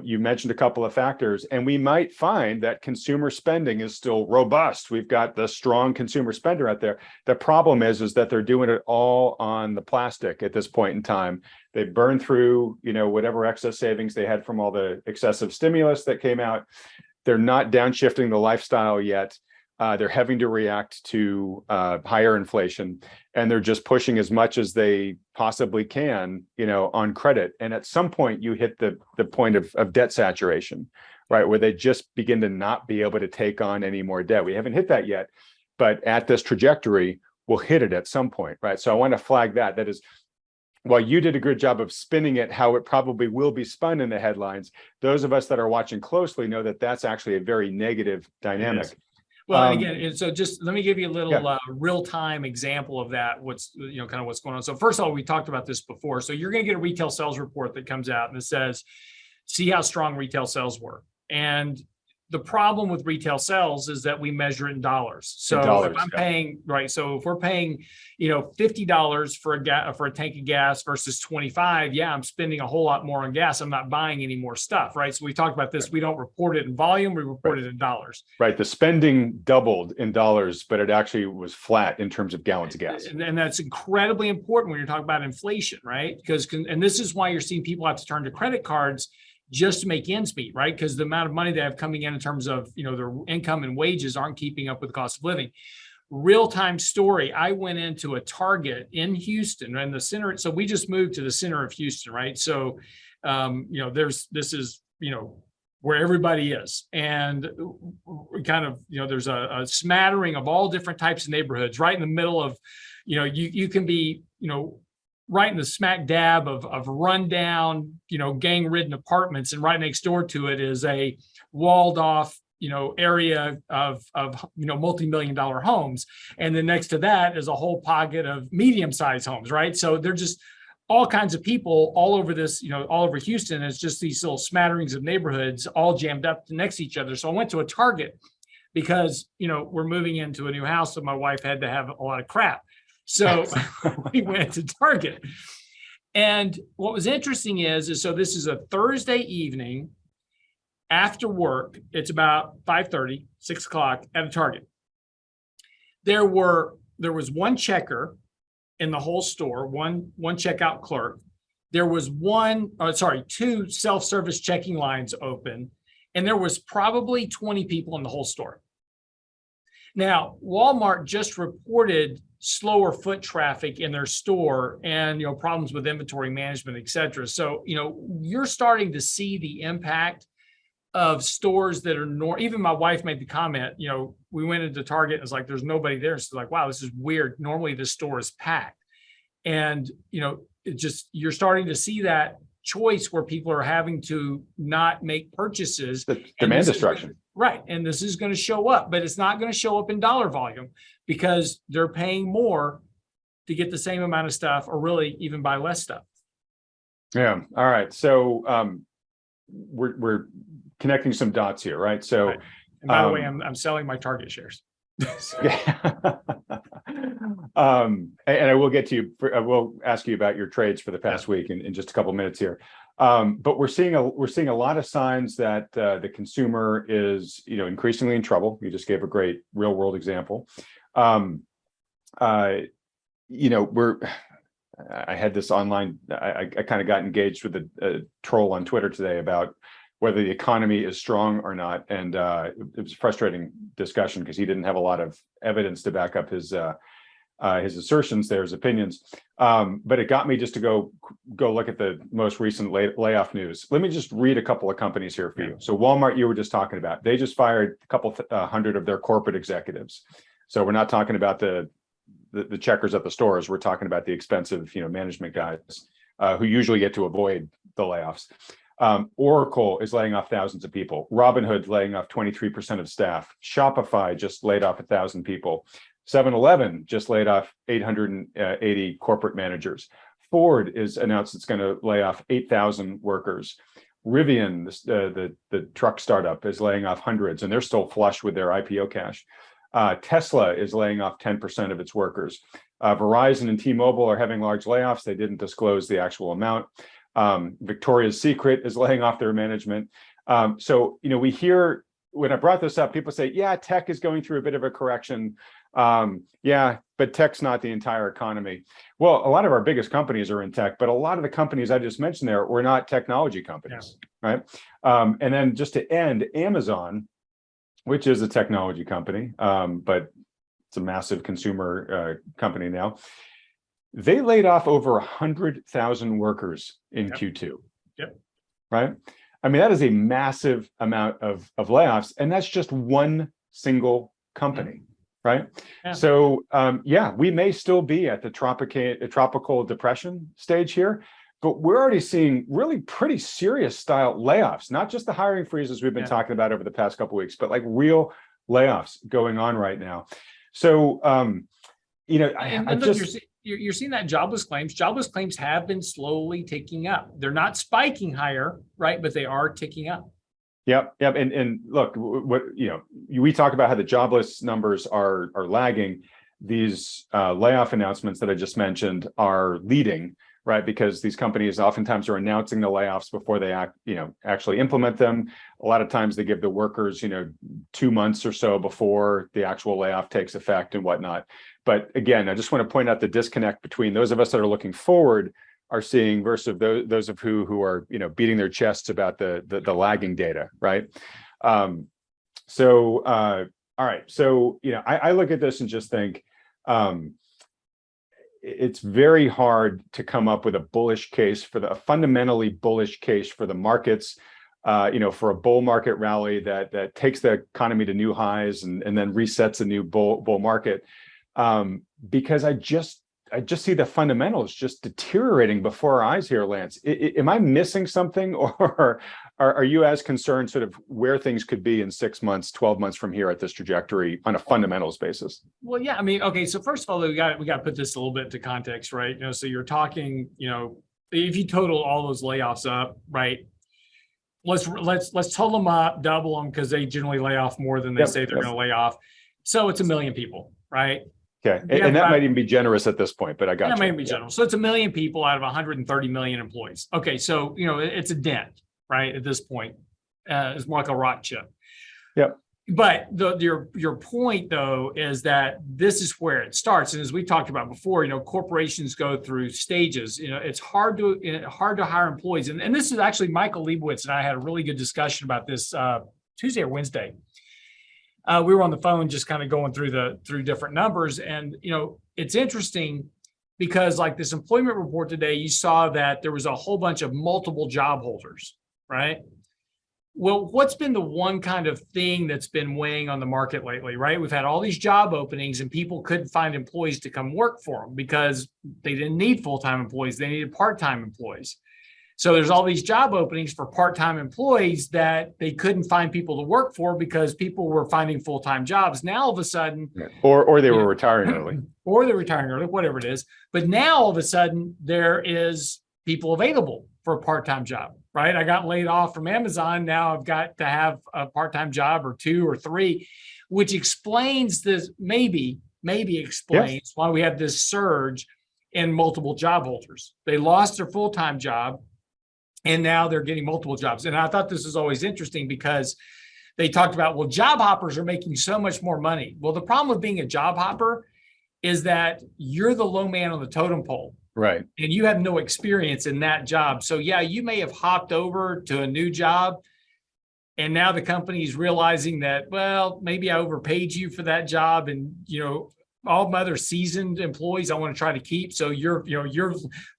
Speaker 2: You mentioned a couple of factors, and we might find that consumer spending is still robust. We've got the strong consumer spender out there. The problem is that they're doing it all on the plastic at this point in time. They burned through, whatever excess savings they had from all the excessive stimulus that came out. They're not downshifting the lifestyle yet. They're having to react to higher inflation, and they're just pushing as much as they possibly can, on credit. And at some point, you hit the point of debt saturation, right, where they just begin to not be able to take on any more debt. We haven't hit that yet, but at this trajectory, we'll hit it at some point, right? So I want to flag that. That is, while you did a good job of spinning it how it probably will be spun in the headlines, those of us that are watching closely know that that's actually a very negative dynamic.
Speaker 1: Well, and again, so just let me give you a little real-time example of that. What's kind of what's going on. So first of all, we talked about this before. So you're going to get a retail sales report that comes out and it says, see how strong retail sales were. And the problem with retail sales is that we measure it in dollars. So if I'm paying, right, so if we're paying, $50 for a tank of gas versus 25, yeah, I'm spending a whole lot more on gas. I'm not buying any more stuff, right? So we talked about this. We don't report it in volume, we report it in dollars.
Speaker 2: Right. The spending doubled in dollars, but it actually was flat in terms of gallons of gas.
Speaker 1: And that's incredibly important when you're talking about inflation, right? And this is why you're seeing people have to turn to credit cards just to make ends meet, right? Because the amount of money they have coming in terms of, their income and wages aren't keeping up with the cost of living. Real-time story. I went into a Target in Houston and the center. So we just moved to the center of Houston, right? So, this is where everybody is. And kind of, there's a smattering of all different types of neighborhoods right in the middle of, you can be, right in the smack dab of rundown, gang-ridden apartments, and right next door to it is a walled off, area of multi-million-dollar homes, and then next to that is a whole pocket of medium-sized homes, right? So they're just all kinds of people all over this, all over Houston. It's just these little smatterings of neighborhoods all jammed up next to each other. So I went to a Target because we're moving into a new house, so my wife had to have a lot of crap. So we went to Target. And what was interesting is so this is a Thursday evening after work. It's about 5:30, 6 o'clock at a Target. There was one checker in the whole store, one checkout clerk. There was two self-service checking lines open, and there was probably 20 people in the whole store. Now, Walmart just reported slower foot traffic in their store and, problems with inventory management, et cetera. So, you're starting to see the impact of stores that are even my wife made the comment, we went into Target and it's like, there's nobody there. So like, wow, this is weird. Normally this store is packed. And, you're starting to see that choice where people are having to not make purchases.
Speaker 2: The demand destruction.
Speaker 1: Right. And this is going to show up, but it's not going to show up in dollar volume because they're paying more to get the same amount of stuff, or really even buy less stuff.
Speaker 2: Yeah. All right. So we're connecting some dots here, right? So,
Speaker 1: right. And by the way, I'm selling my Target shares.
Speaker 2: Yeah. And I will get to you. I will ask you about your trades for the past week in just a couple of minutes here. But we're seeing a lot of signs that the consumer is, increasingly in trouble. You just gave a great real world example. I had this online. I kind of got engaged with a troll on Twitter today about whether the economy is strong or not, and it was a frustrating discussion because he didn't have a lot of evidence to back up his assertions, his opinions. But it got me just to go look at the most recent layoff news. Let me just read a couple of companies here for you. So Walmart, you were just talking about, they just fired a couple hundred of their corporate executives. So we're not talking about the checkers at the stores. We're talking about the expensive, management guys who usually get to avoid the layoffs. Oracle is laying off thousands of people. Robinhood laying off 23% of staff. Shopify just laid off 1,000 people. 7-Eleven just laid off 880 corporate managers. Ford is announced it's going to lay off 8,000 workers. Rivian, the truck startup, is laying off hundreds, and they're still flush with their IPO cash. Tesla is laying off 10% of its workers. Verizon and T-Mobile are having large layoffs. They didn't disclose the actual amount. Victoria's Secret is laying off their management. So, we hear, when I brought this up, people say, yeah, tech is going through a bit of a correction. Yeah, but tech's not the entire economy. Well, a lot of our biggest companies are in tech, but a lot of the companies I just mentioned there were not technology companies, right? And then just to end, Amazon, which is a technology company, but it's a massive consumer company now. They laid off over 100,000 workers in Q2.
Speaker 1: Yep.
Speaker 2: Right? I mean, that is a massive amount of layoffs, and that's just one single company, right? Yeah. So, we may still be at the tropical depression stage here, but we're already seeing really pretty serious style layoffs, not just the hiring freezes we've been talking about over the past couple of weeks, but like real layoffs going on right now. So,
Speaker 1: you're seeing that jobless claims have been slowly ticking up. They're not spiking higher, right? But they are ticking up.
Speaker 2: Yep. And look, what we talk about how the jobless numbers are lagging. These layoff announcements that I just mentioned are leading, right? Because these companies oftentimes are announcing the layoffs before they actually implement them. A lot of times they give the workers, 2 months or so before the actual layoff takes effect and whatnot. But again, I just want to point out the disconnect between those of us that are looking forward are seeing versus those of who are beating their chests about the lagging data, right? All right, so I look at this and just think it's very hard to come up with a bullish case for a fundamentally bullish case for the markets, for a bull market rally that takes the economy to new highs and then resets a new bull market, because I just see the fundamentals just deteriorating before our eyes here, Lance. Am I missing something, or are you as concerned sort of where things could be in 6 months, 12 months from here at this trajectory on a fundamentals basis?
Speaker 1: Well, yeah, I mean, okay. So first of all, we got to put this a little bit into context, right? So you're talking, if you total all those layoffs up, right? Let's total them up, double them, because they generally lay off more than they say they're going to lay off. So it's 1 million people, right?
Speaker 2: Okay, and that might even be generous at this point, but I got you.
Speaker 1: That might be general. So it's 1 million people out of 130 million employees. Okay, so it's a dent, right? At this point, it's more like a rock chip.
Speaker 2: Yep.
Speaker 1: But your point though is that this is where it starts, and as we talked about before, corporations go through stages. It's hard to hire employees, and this is actually Michael Leibowitz and I had a really good discussion about this Tuesday or Wednesday. We were on the phone just kind of going through different numbers. And, it's interesting because like this employment report today, you saw that there was a whole bunch of multiple job holders, right? Well, what's been the one kind of thing that's been weighing on the market lately, right? We've had all these job openings and people couldn't find employees to come work for them because they didn't need full-time employees. They needed part-time employees. So there's all these job openings for part-time employees that they couldn't find people to work for because people were finding full-time jobs. Now, all of a sudden,
Speaker 2: or they were retiring early,
Speaker 1: or they're retiring early, whatever it is. But now, all of a sudden, there is people available for a part-time job, right? I got laid off from Amazon. Now I've got to have a part-time job or 2 or 3, which explains this. Maybe explains why we have this surge in multiple job holders. They lost their full-time job, and now they're getting multiple jobs. And I thought this was always interesting because they talked about, well, job hoppers are making so much more money. Well, the problem with being a job hopper is that you're the low man on the totem pole.
Speaker 2: Right.
Speaker 1: And you have no experience in that job. So yeah, you may have hopped over to a new job, and now the company is realizing that, well, maybe I overpaid you for that job. And, all my other seasoned employees I want to try to keep. So you're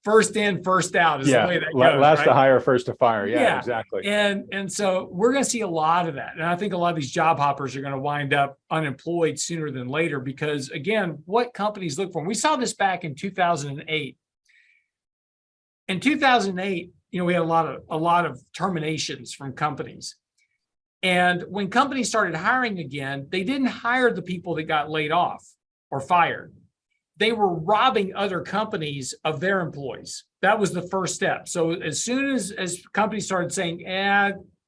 Speaker 1: first in, first out is the way that goes.
Speaker 2: Last
Speaker 1: right?
Speaker 2: to hire, first to fire. Yeah, exactly.
Speaker 1: And so we're going to see a lot of that. And I think a lot of these job hoppers are going to wind up unemployed sooner than later because, again, what companies look for. We saw this back in 2008. In 2008, we had a lot of terminations from companies. And when companies started hiring again, they didn't hire the people that got laid off or fired. They were robbing other companies of their employees. That was the first step. So as soon as companies started saying,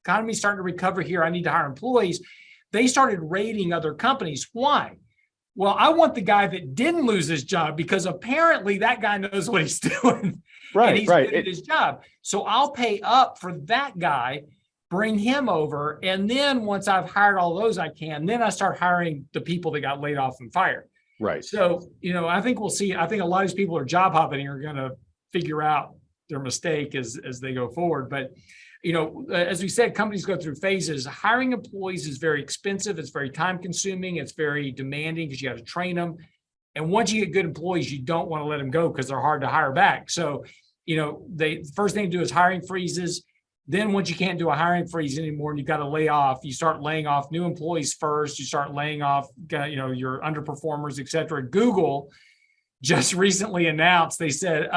Speaker 1: economy's starting to recover here, I need to hire employees, they started raiding other companies. Why? Well, I want the guy that didn't lose his job because apparently that guy knows what he's doing.
Speaker 2: Right,
Speaker 1: and he's good at his job. So I'll pay up for that guy, bring him over, and then once I've hired all those then I start hiring the people that got laid off and fired.
Speaker 2: Right.
Speaker 1: So, I think we'll see. I think a lot of these people who are job hopping are going to figure out their mistake as they go forward. But, as we said, companies go through phases. Hiring employees is very expensive. It's very time consuming. It's very demanding because you got to train them. And once you get good employees, you don't want to let them go because they're hard to hire back. So, the first thing to do is hiring freezes. Then once you can't do a hiring freeze anymore and you've got to lay off, you start laying off new employees first. You start laying off, your underperformers, et cetera. Google just recently announced, they said,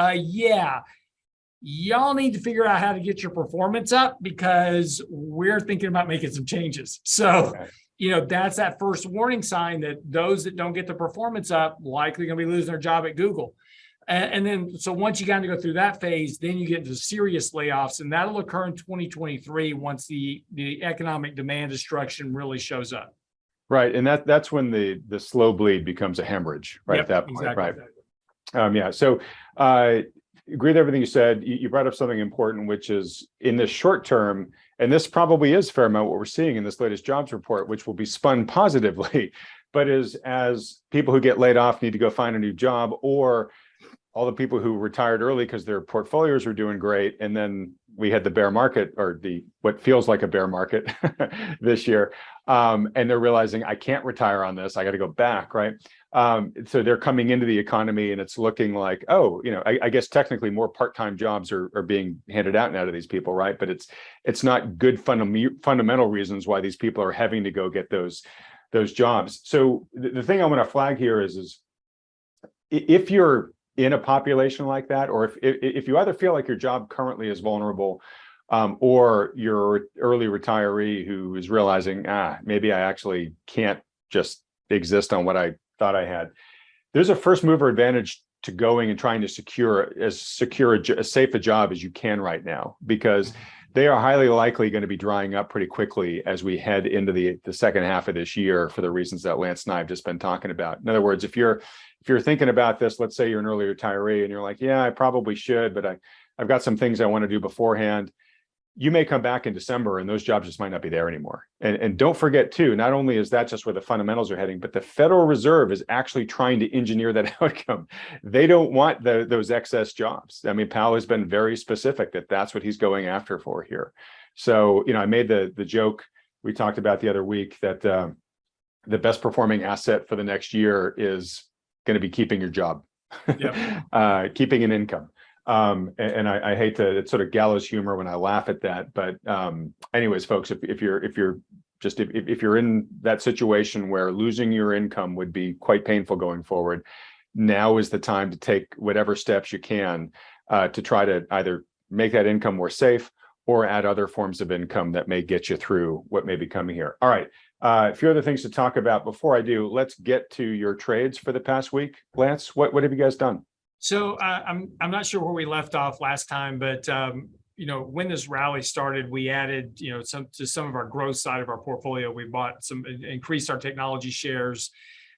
Speaker 1: y'all need to figure out how to get your performance up because we're thinking about making some changes. So, that's that first warning sign that those that don't get the performance up likely going to be losing their job at Google. And then, so once you kind of go through that phase, then you get into serious layoffs, and that'll occur in 2023 once the economic demand destruction really shows up.
Speaker 2: Right, and that's when the slow bleed becomes a hemorrhage, right?
Speaker 1: Yep,
Speaker 2: at that point,
Speaker 1: exactly.
Speaker 2: right? Yeah. So, agree with everything you said. You brought up something important, which is in the short term, and this probably is a fair amount what we're seeing in this latest jobs report, which will be spun positively, but as people who get laid off need to go find a new job, or all the people who retired early because their portfolios were doing great, and then we had the bear market, or the what feels like a bear market this year, and they're realizing I can't retire on this, I got to go back, right? So they're coming into the economy and it's looking like, oh, I guess technically more part-time jobs are being handed out now to these people, right? But it's not good fundamental reasons why these people are having to go get those jobs. So the thing I want to flag here is if you're in a population like that, or if you either feel like your job currently is vulnerable, or you're early retiree who is realizing, maybe I actually can't just exist on what I thought I had, there's a first mover advantage to going and trying to secure as safe a job as you can right now, because they are highly likely going to be drying up pretty quickly as we head into the second half of this year, for the reasons that Lance and I have just been talking about. In other words, if you're thinking about this, let's say you're an early retiree and you're like, yeah, I probably should, but I've got some things I want to do beforehand. You may come back in December and those jobs just might not be there anymore. And don't forget too, not only is that just where the fundamentals are heading, but the Federal Reserve is actually trying to engineer that outcome. They don't want those excess jobs. I mean, Powell has been very specific that that's what he's going after for here. So, I made the joke we talked about the other week that the best performing asset for the next year is going to be keeping your job, yep. Keeping an income. And I hate to, it's sort of gallows humor when I laugh at that, but anyways, folks, if you're in that situation where losing your income would be quite painful going forward, now is the time to take whatever steps you can to try to either make that income more safe or add other forms of income that may get you through what may be coming here. All right. A few other things to talk about before I do. Let's get to your trades for the past week. Lance, what have you guys done?
Speaker 1: So I'm not sure where we left off last time, but when this rally started, we added some of our growth side of our portfolio. We bought increased our technology shares,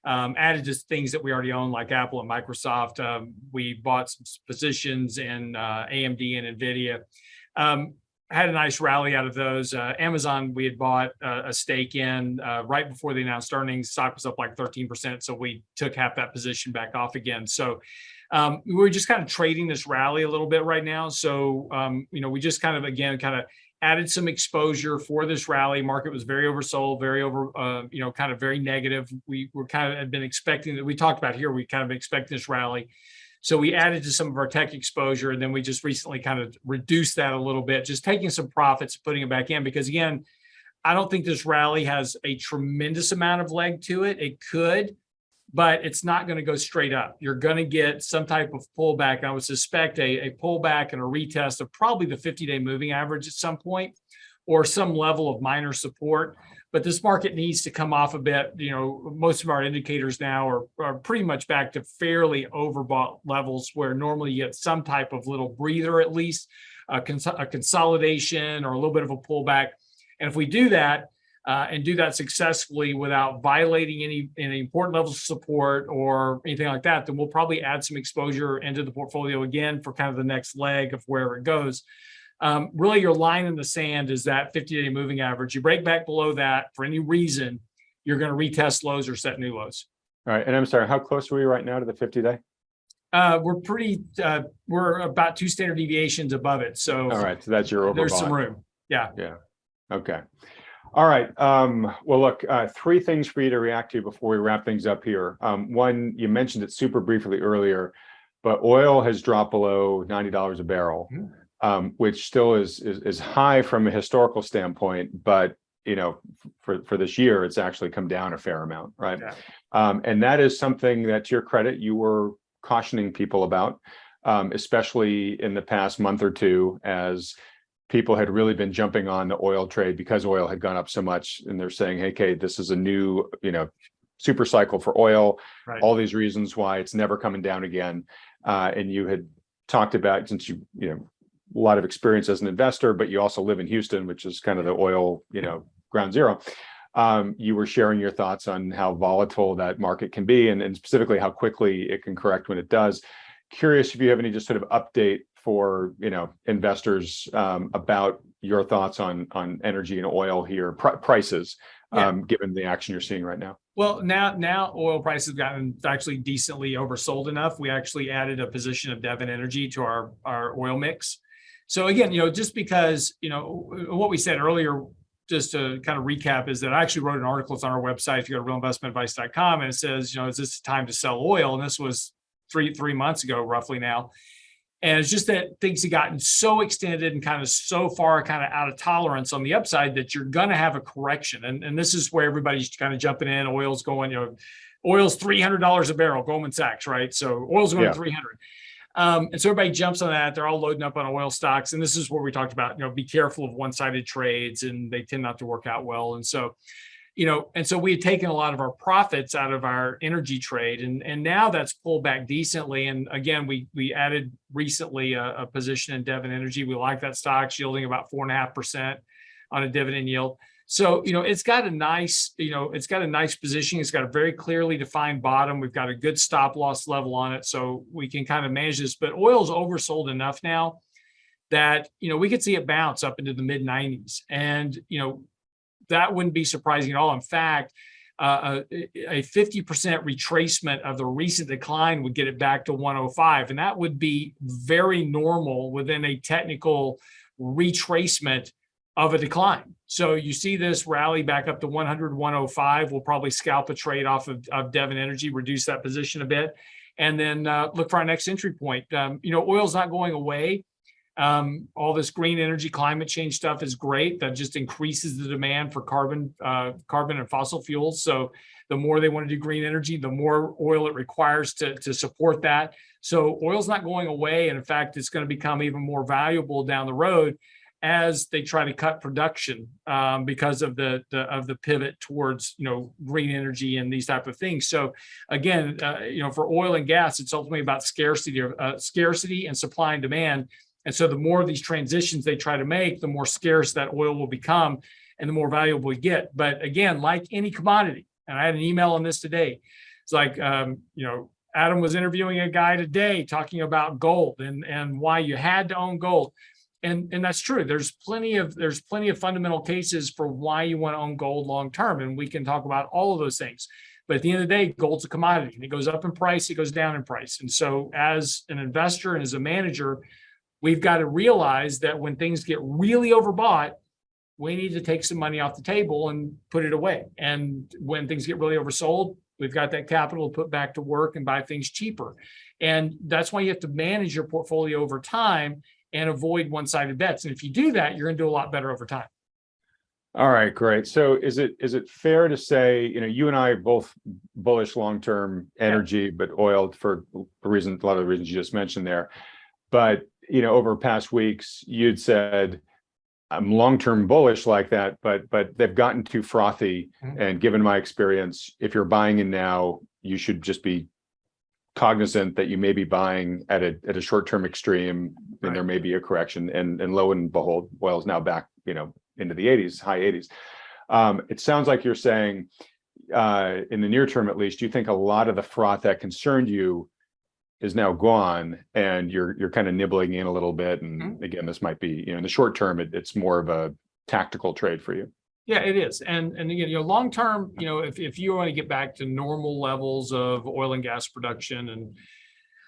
Speaker 1: added just things that we already own like Apple and Microsoft. We bought some positions in AMD and Nvidia. Had a nice rally out of those. Amazon, we had bought a stake in right before they announced earnings. Stock was up like 13%, so we took half that position back off again. So we're just kind of trading this rally a little bit right now. So, we just kind of added some exposure for this rally. Market was very oversold, kind of very negative. We were kind of had been expecting that. We talked about here, we kind of expect this rally. So we added to some of our tech exposure, and then we just recently kind of reduced that a little bit, just taking some profits, putting it back in, because again, I don't think this rally has a tremendous amount of leg to it. It could, but it's not going to go straight up. You're going to get some type of pullback. I would suspect a pullback and a retest of probably the 50-day moving average at some point, or some level of minor support. But this market needs to come off a bit. Most of our indicators now are pretty much back to fairly overbought levels, where normally you get some type of little breather, at least a consolidation or a little bit of a pullback. And if we do that, and do that successfully without violating any important levels of support or anything like that, then we'll probably add some exposure into the portfolio again for kind of the next leg of wherever it goes. Really, your line in the sand is that 50-day moving average. You break back below that for any reason, you're going to retest lows or set new lows.
Speaker 2: All right. And I'm sorry, how close are we right now to the 50-day?
Speaker 1: We're about 2 standard deviations above it. So
Speaker 2: all right. So that's your overbought.
Speaker 1: There's some room. Yeah.
Speaker 2: Yeah. Okay. All right. Well, look, 3 things for you to react to before we wrap things up here. One, you mentioned it super briefly earlier, but oil has dropped below $90 a barrel, which still is high from a historical standpoint, but for this year, it's actually come down a fair amount, right? Yeah. And that is something that, to your credit, you were cautioning people about, especially in the past month or two, as people had really been jumping on the oil trade because oil had gone up so much, and they're saying, hey, Kate, this is a new, super cycle for oil, right. All these reasons why it's never coming down again. and you had talked about, since you know a lot of experience as an investor, but you also live in Houston, which is kind of the oil, ground zero. You were sharing your thoughts on how volatile that market can be, and specifically how quickly it can correct when it does. Curious if you have any just sort of update for investors about your thoughts on energy and oil here, prices, given the action you're seeing right now.
Speaker 1: Well, now oil prices have gotten actually decently oversold enough. We actually added a position of Devon Energy to our oil mix. So again, just because what we said earlier, just to kind of recap, is that I actually wrote an article. It's on our website. If you go to realinvestmentadvice.com, and it says, is this time to sell oil? And this was three months ago, roughly now. And it's just that things have gotten so extended and kind of so far kind of out of tolerance on the upside that you're going to have a correction. And this is where everybody's kind of jumping in. Oil's going, oil's $300 a barrel, Goldman Sachs, right? So oil's going to 300. And so everybody jumps on that. They're all loading up on oil stocks. And this is where we talked about, be careful of one-sided trades, and they tend not to work out well. And so, and so we had taken a lot of our profits out of our energy trade, and now that's pulled back decently. And again, we added recently a position in Devon Energy. We like that stock, yielding about 4.5% on a dividend yield. So, it's got a nice, positioning. It's got a very clearly defined bottom. We've got a good stop loss level on it, so we can kind of manage this. But oil's oversold enough now that, we could see it bounce up into the mid 90s. And, that wouldn't be surprising at all. In fact, a 50% retracement of the recent decline would get it back to 105. And that would be very normal within a technical retracement of a decline. So you see this rally back up to 100, 105. We'll probably scalp a trade off of Devon Energy, reduce that position a bit, and then look for our next entry point. Oil's not going away. All this green energy, climate change stuff is great. That just increases the demand for carbon and fossil fuels. So the more they want to do green energy, the more oil it requires to support that. So oil's not going away. And in fact, it's going to become even more valuable down the road as they try to cut production because of the pivot towards green energy and these type of things. So again, for oil and gas, it's ultimately about scarcity and supply and demand. And so the more of these transitions they try to make, the more scarce that oil will become and the more valuable we get. But again, like any commodity, and I had an email on this today. It's like, Adam was interviewing a guy today talking about gold and why you had to own gold. And that's true. There's plenty of fundamental cases for why you want to own gold long term. And we can talk about all of those things. But at the end of the day, gold's a commodity. And it goes up in price, it goes down in price. And so as an investor and as a manager, we've got to realize that when things get really overbought, we need to take some money off the table and put it away. And when things get really oversold, we've got that capital to put back to work and buy things cheaper. And that's why you have to manage your portfolio over time and avoid one-sided bets. And if you do that, you're going to do a lot better over time.
Speaker 2: All right, great. So is it fair to say, you and I are both bullish long-term energy, but oil for a lot of the reasons you just mentioned there. But over past weeks, you'd said, I'm long-term bullish like that, but they've gotten too frothy. Mm-hmm. And given my experience, if you're buying in now, you should just be cognizant that you may be buying at a short-term extreme, and there may be a correction. And lo and behold, oil is now back, into the 80s, high 80s. It sounds like you're saying, in the near term at least, you think a lot of the froth that concerned you is now gone, and you're kind of nibbling in a little bit. And again, this might be, in the short term, it's more of a tactical trade for you.
Speaker 1: Yeah, it is. And again, long term, if you want to get back to normal levels of oil and gas production and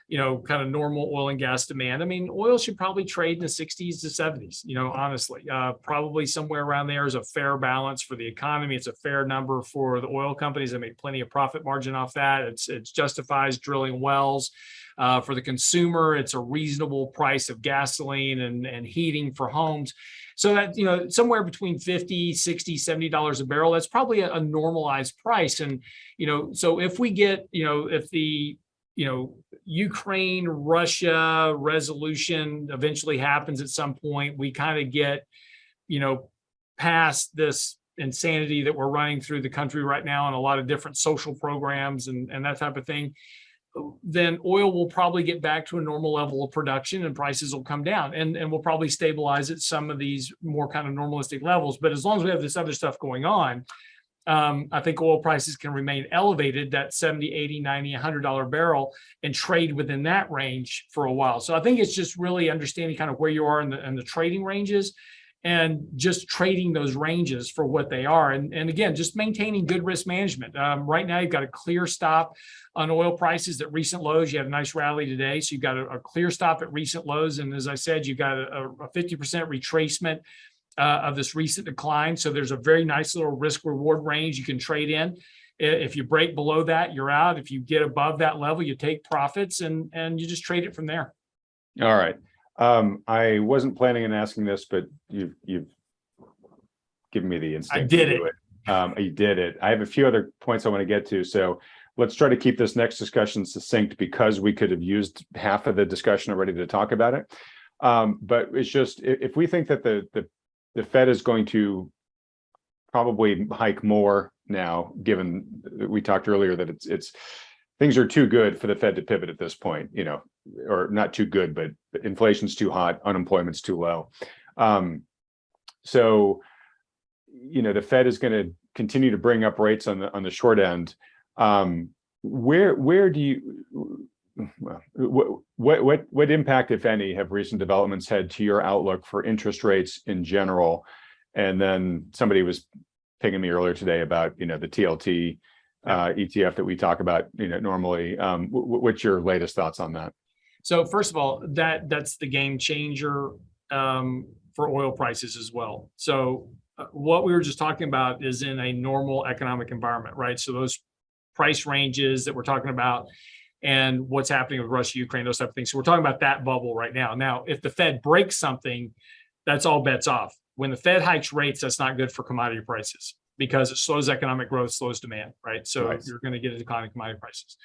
Speaker 1: kind of normal oil and gas demand, I mean, oil should probably trade in the 60s to 70s, honestly. Probably somewhere around there is a fair balance for the economy. It's a fair number for the oil companies that make plenty of profit margin off that. It justifies drilling wells. For the consumer, it's a reasonable price of gasoline and heating for homes. So that, somewhere between $50, $60, $70 a barrel, that's probably a normalized price. And, so if we get, if the, Ukraine-Russia resolution eventually happens at some point, we kind of get, past this insanity that we're running through the country right now and a lot of different social programs and that type of thing. then oil will probably get back to a normal level of production and prices will come down, and we'll probably stabilize at some of these more kind of normalistic levels. But as long as we have this other stuff going on, I think oil prices can remain elevated, that 70, 80, 90, $100 barrel, and trade within that range for a while. So I think it's just really understanding kind of where you are in the trading ranges, and just trading those ranges for what they are. And again, just maintaining good risk management. Right now, you've got a clear stop on oil prices at recent lows. You had a nice rally today, so you've got a clear stop at recent lows. And as I said, you've got a 50% retracement of this recent decline. So there's a very nice little risk reward range you can trade in. If you break below that, you're out. If you get above that level, you take profits and you just trade it from there.
Speaker 2: All right. I wasn't planning on asking this, but you've given me the instinct.
Speaker 1: I did
Speaker 2: to do it. You did it. I have a few other points I want to get to. So let's try to keep this next discussion succinct, because we could have used half of the discussion already to talk about it. But it's just, if we think that the Fed is going to probably hike more now, given that we talked earlier that it's things are too good for the Fed to pivot at this point, or not too good, but inflation's too hot, unemployment's too low. So, the Fed is going to continue to bring up rates on the short end. Where do you, what impact, if any, have recent developments had to your outlook for interest rates in general? And then somebody was pinging me earlier today about, the TLT ETF that we talk about, normally. What's your latest thoughts on that?
Speaker 1: So first of all, that's the game changer for oil prices as well. So what we were just talking about is in a normal economic environment, right? So those price ranges that we're talking about and what's happening with Russia, Ukraine, those type of things. So we're talking about that bubble right now. Now, if the Fed breaks something, that's all bets off. When the Fed hikes rates, that's not good for commodity prices, because it slows economic growth, slows demand, right? So you're going to get a decline in commodity prices.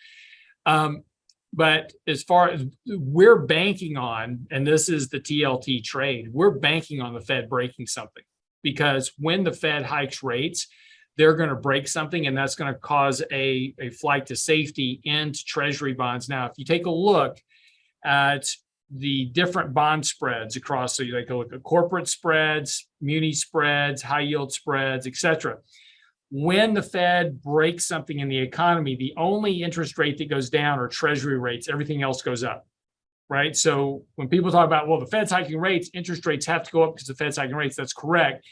Speaker 1: But as far as we're banking on, and this is the TLT trade, we're banking on the Fed breaking something, because when the Fed hikes rates, they're going to break something, and that's going to cause a flight to safety into Treasury bonds. Now, if you take a look at the different bond spreads across, so you take a look at corporate spreads, muni spreads, high yield spreads, et cetera. When the Fed breaks something in the economy, the only interest rate that goes down are Treasury rates. Everything else goes up, right? So when people talk about, well, the Fed's hiking rates, interest rates have to go up because the Fed's hiking rates, that's correct.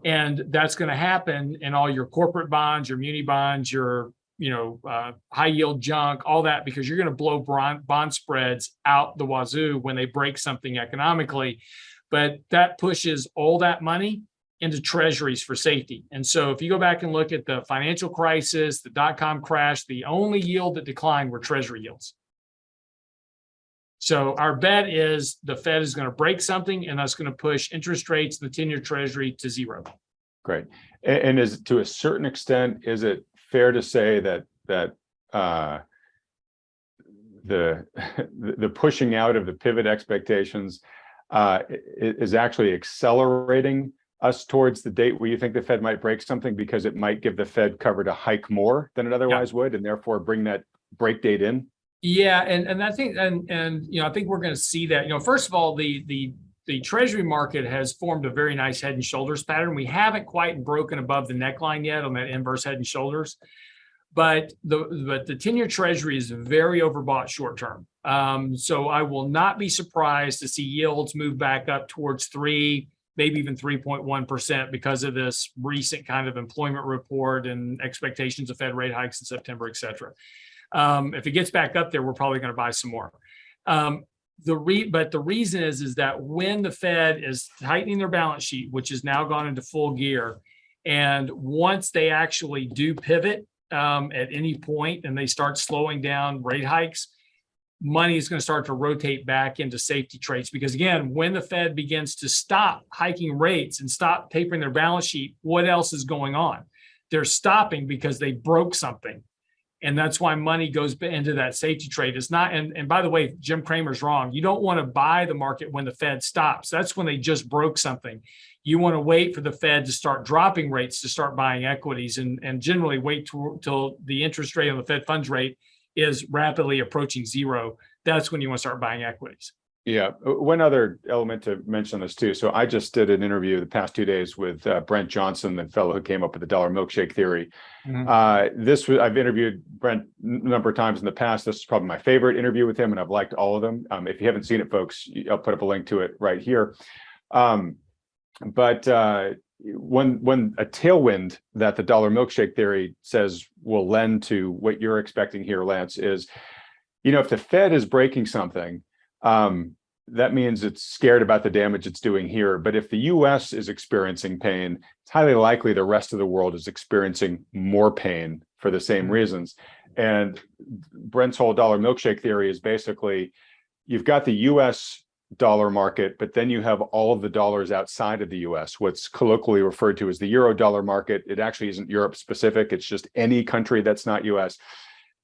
Speaker 1: And that's going to happen in all your corporate bonds, your muni bonds, your high yield junk, all that, because you're going to blow bond spreads out the wazoo when they break something economically. But that pushes all that money into treasuries for safety. And so if you go back and look at the financial crisis, the dot-com crash, the only yield that declined were treasury yields. So our bet is the Fed is going to break something, and that's going to push interest rates, the 10-year treasury, to zero. Great.
Speaker 2: And is, to a certain extent, is it fair to say that the pushing out of the pivot expectations is actually accelerating us towards the date where you think the Fed might break something, because it might give the Fed cover to hike more than it otherwise would, and therefore bring that break date in?
Speaker 1: Yeah, and I think I think we're going to see that. First of all, the Treasury market has formed a very nice head and shoulders pattern. We haven't quite broken above the neckline yet on that inverse head and shoulders, but the 10-year Treasury is very overbought short term. So I will not be surprised to see yields move back up towards 3, maybe even 3.1%, because of this recent kind of employment report and expectations of Fed rate hikes in September, et cetera. If it gets back up there, we're probably going to buy some more. But the reason is that when the Fed is tightening their balance sheet, which has now gone into full gear, and once they actually do pivot at any point and they start slowing down rate hikes, money is going to start to rotate back into safety trades. Because again, when the Fed begins to stop hiking rates and stop tapering their balance sheet, what else is going on? They're stopping because they broke something. And that's why money goes into that safety trade. It's not, and by the way, Jim Cramer's wrong. You don't want to buy the market when the Fed stops. That's when they just broke something. You want to wait for the Fed to start dropping rates to start buying equities, and generally wait till the interest rate on the Fed funds rate is rapidly approaching zero, that's when you want to start buying equities.
Speaker 2: Yeah. One other element to mention on this too. So I just did an interview the past 2 days with Brent Johnson, the fellow who came up with the dollar milkshake theory. I've interviewed Brent a number of times in the past. This is probably my favorite interview with him, and I've liked all of them. If you haven't seen it, folks, I'll put up a link to it right here. When a tailwind that the dollar milkshake theory says will lend to what you're expecting here, Lance, is, if the Fed is breaking something, that means it's scared about the damage it's doing here. But if the US is experiencing pain, it's highly likely the rest of the world is experiencing more pain for the same reasons. And Brent's whole dollar milkshake theory is basically, you've got the US dollar market, but then you have all of the dollars outside of the US, what's colloquially referred to as the euro dollar market. It actually isn't Europe specific. It's just any country that's not US.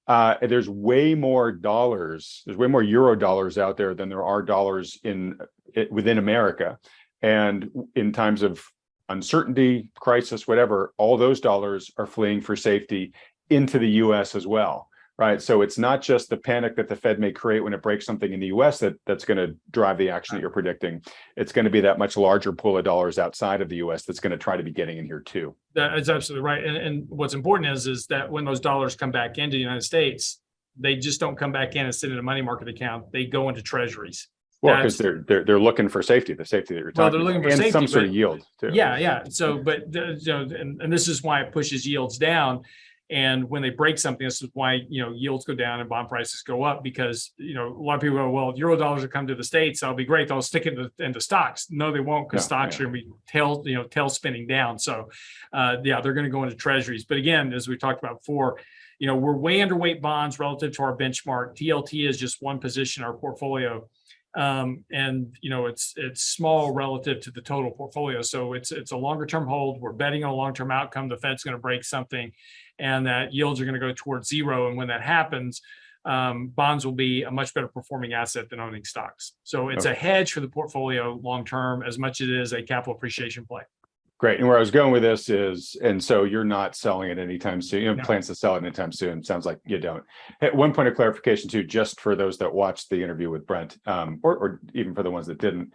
Speaker 2: There's way more euro dollars out there than there are dollars within America. And in times of uncertainty, crisis, whatever, all those dollars are fleeing for safety into the US as well, right? So it's not just the panic that the Fed may create when it breaks something in the US that's going to drive the action that you're predicting. It's going to be that much larger pool of dollars outside of the US that's going to try to be getting in here too.
Speaker 1: That's absolutely right. And what's important is that when those dollars come back into the United States, they just don't come back in and sit in a money market account. They go into treasuries.
Speaker 2: Well, because they're looking for safety, the safety that you're talking about,
Speaker 1: looking for
Speaker 2: and
Speaker 1: safety,
Speaker 2: some sort of yield too.
Speaker 1: Yeah. So, and this is why it pushes yields down. And when they break something, this is why, yields go down and bond prices go up, because, a lot of people go, well, euro dollars will come to the States. That'll be great. They'll stick it into stocks. No, they won't, because stocks are going to be tail spinning down. So, they're going to go into treasuries. But again, as we talked about before, we're way underweight bonds relative to our benchmark. TLT is just one position in our portfolio. It's small relative to the total portfolio. So it's a longer term hold. We're betting on a long-term outcome. The Fed's going to break something, and that yields are going to go towards zero. And when that happens, bonds will be a much better performing asset than owning stocks. So it's a hedge for the portfolio long-term as much as it is a capital appreciation play.
Speaker 2: Great. And where I was going with this is, and so you're not selling it anytime soon. You have plans to sell it anytime soon. Sounds like you don't. At one point of clarification too, just for those that watched the interview with Brent, or even for the ones that didn't,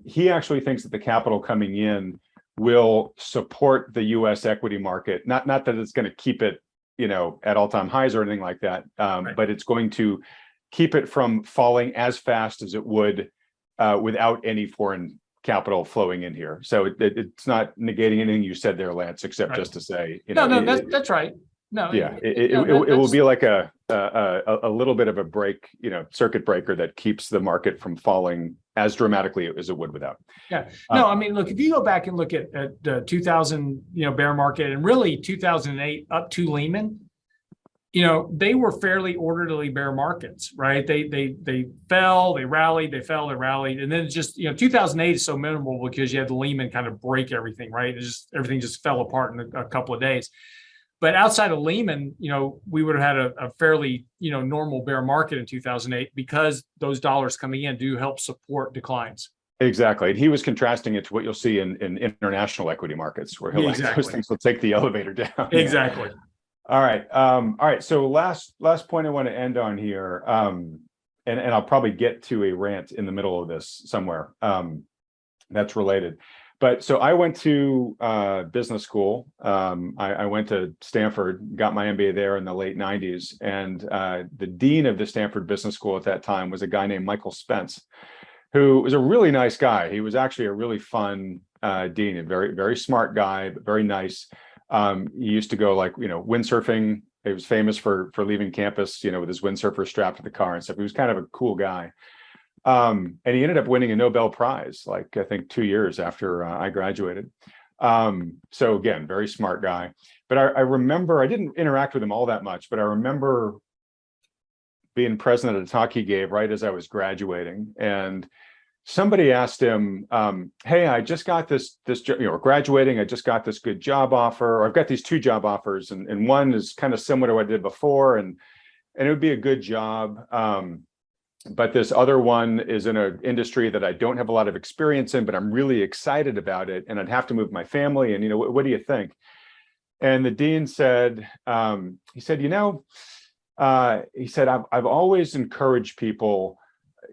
Speaker 2: he actually thinks that the capital coming in will support the U.S. equity market. Not that it's going to keep it, at all-time highs or anything like that, but it's going to keep it from falling as fast as it would without any foreign capital flowing in here. So it's not negating anything you said there, Lance, except just to say,
Speaker 1: that's right. No,
Speaker 2: it will be like a little bit of a break, circuit breaker that keeps the market from falling as dramatically as it would without.
Speaker 1: Yeah. No, I mean, look, if you go back and look at the 2000, bear market, and really 2008 up to Lehman, they were fairly orderly bear markets, right? They fell, they rallied, they fell, they rallied. And then it's just, 2008 is so memorable because you had the Lehman kind of break everything, right? Everything just fell apart in a couple of days. But outside of Lehman, we would have had a fairly, normal bear market in 2008 because those dollars coming in do help support declines. Exactly.
Speaker 2: And he was contrasting it to what you'll see in international equity mararkets, where those things will take the elevator down.
Speaker 1: Exactly.
Speaker 2: All right. So last point I want to end on here, and I'll probably get to a rant in the middle of this somewhere that's related. But so I went to business school. I went to Stanford, got my MBA there in the late 90s. And the dean of the Stanford Business School at that time was a guy named Michael Spence, who was a really nice guy. He was actually a really fun dean, a very, very smart guy, but very nice. He used to go windsurfing. He was famous for leaving campus, with his windsurfer strapped to the car and stuff. He was kind of a cool guy. And he ended up winning a Nobel Prize, I think 2 years after I graduated. So again, very smart guy. But I remember, I didn't interact with him all that much, but I remember being present at a talk he gave right as I was graduating. And somebody asked him, hey, I just got this graduating, I just got this good job offer, or I've got these two job offers, and one is kind of similar to what I did before, and it would be a good job. But this other one is in an industry that I don't have a lot of experience in, but I'm really excited about it, and I'd have to move my family, and what do you think? And the dean said, he said, I've always encouraged people,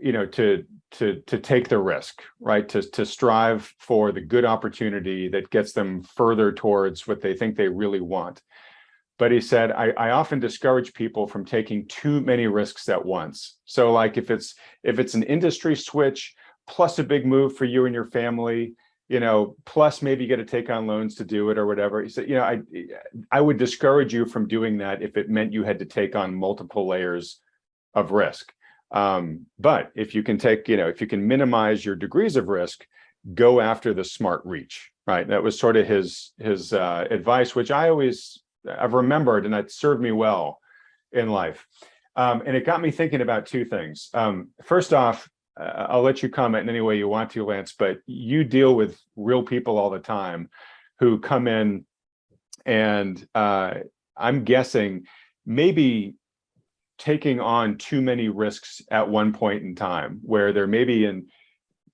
Speaker 2: to take the risk, right? To strive for the good opportunity that gets them further towards what they think they really want. But he said, I often discourage people from taking too many risks at once. So like if it's an industry switch plus a big move for you and your family, plus maybe you got to take on loans to do it or whatever. He said, I would discourage you from doing that if it meant you had to take on multiple layers of risk. But if you can if you can minimize your degrees of risk, go after the smart reach, right? That was sort of his advice, which I've remembered, and that served me well in life. And it got me thinking about two things. First off, I'll let you comment in any way you want to, Lance, but you deal with real people all the time who come in and I'm guessing maybe taking on too many risks at one point in time, where they're maybe in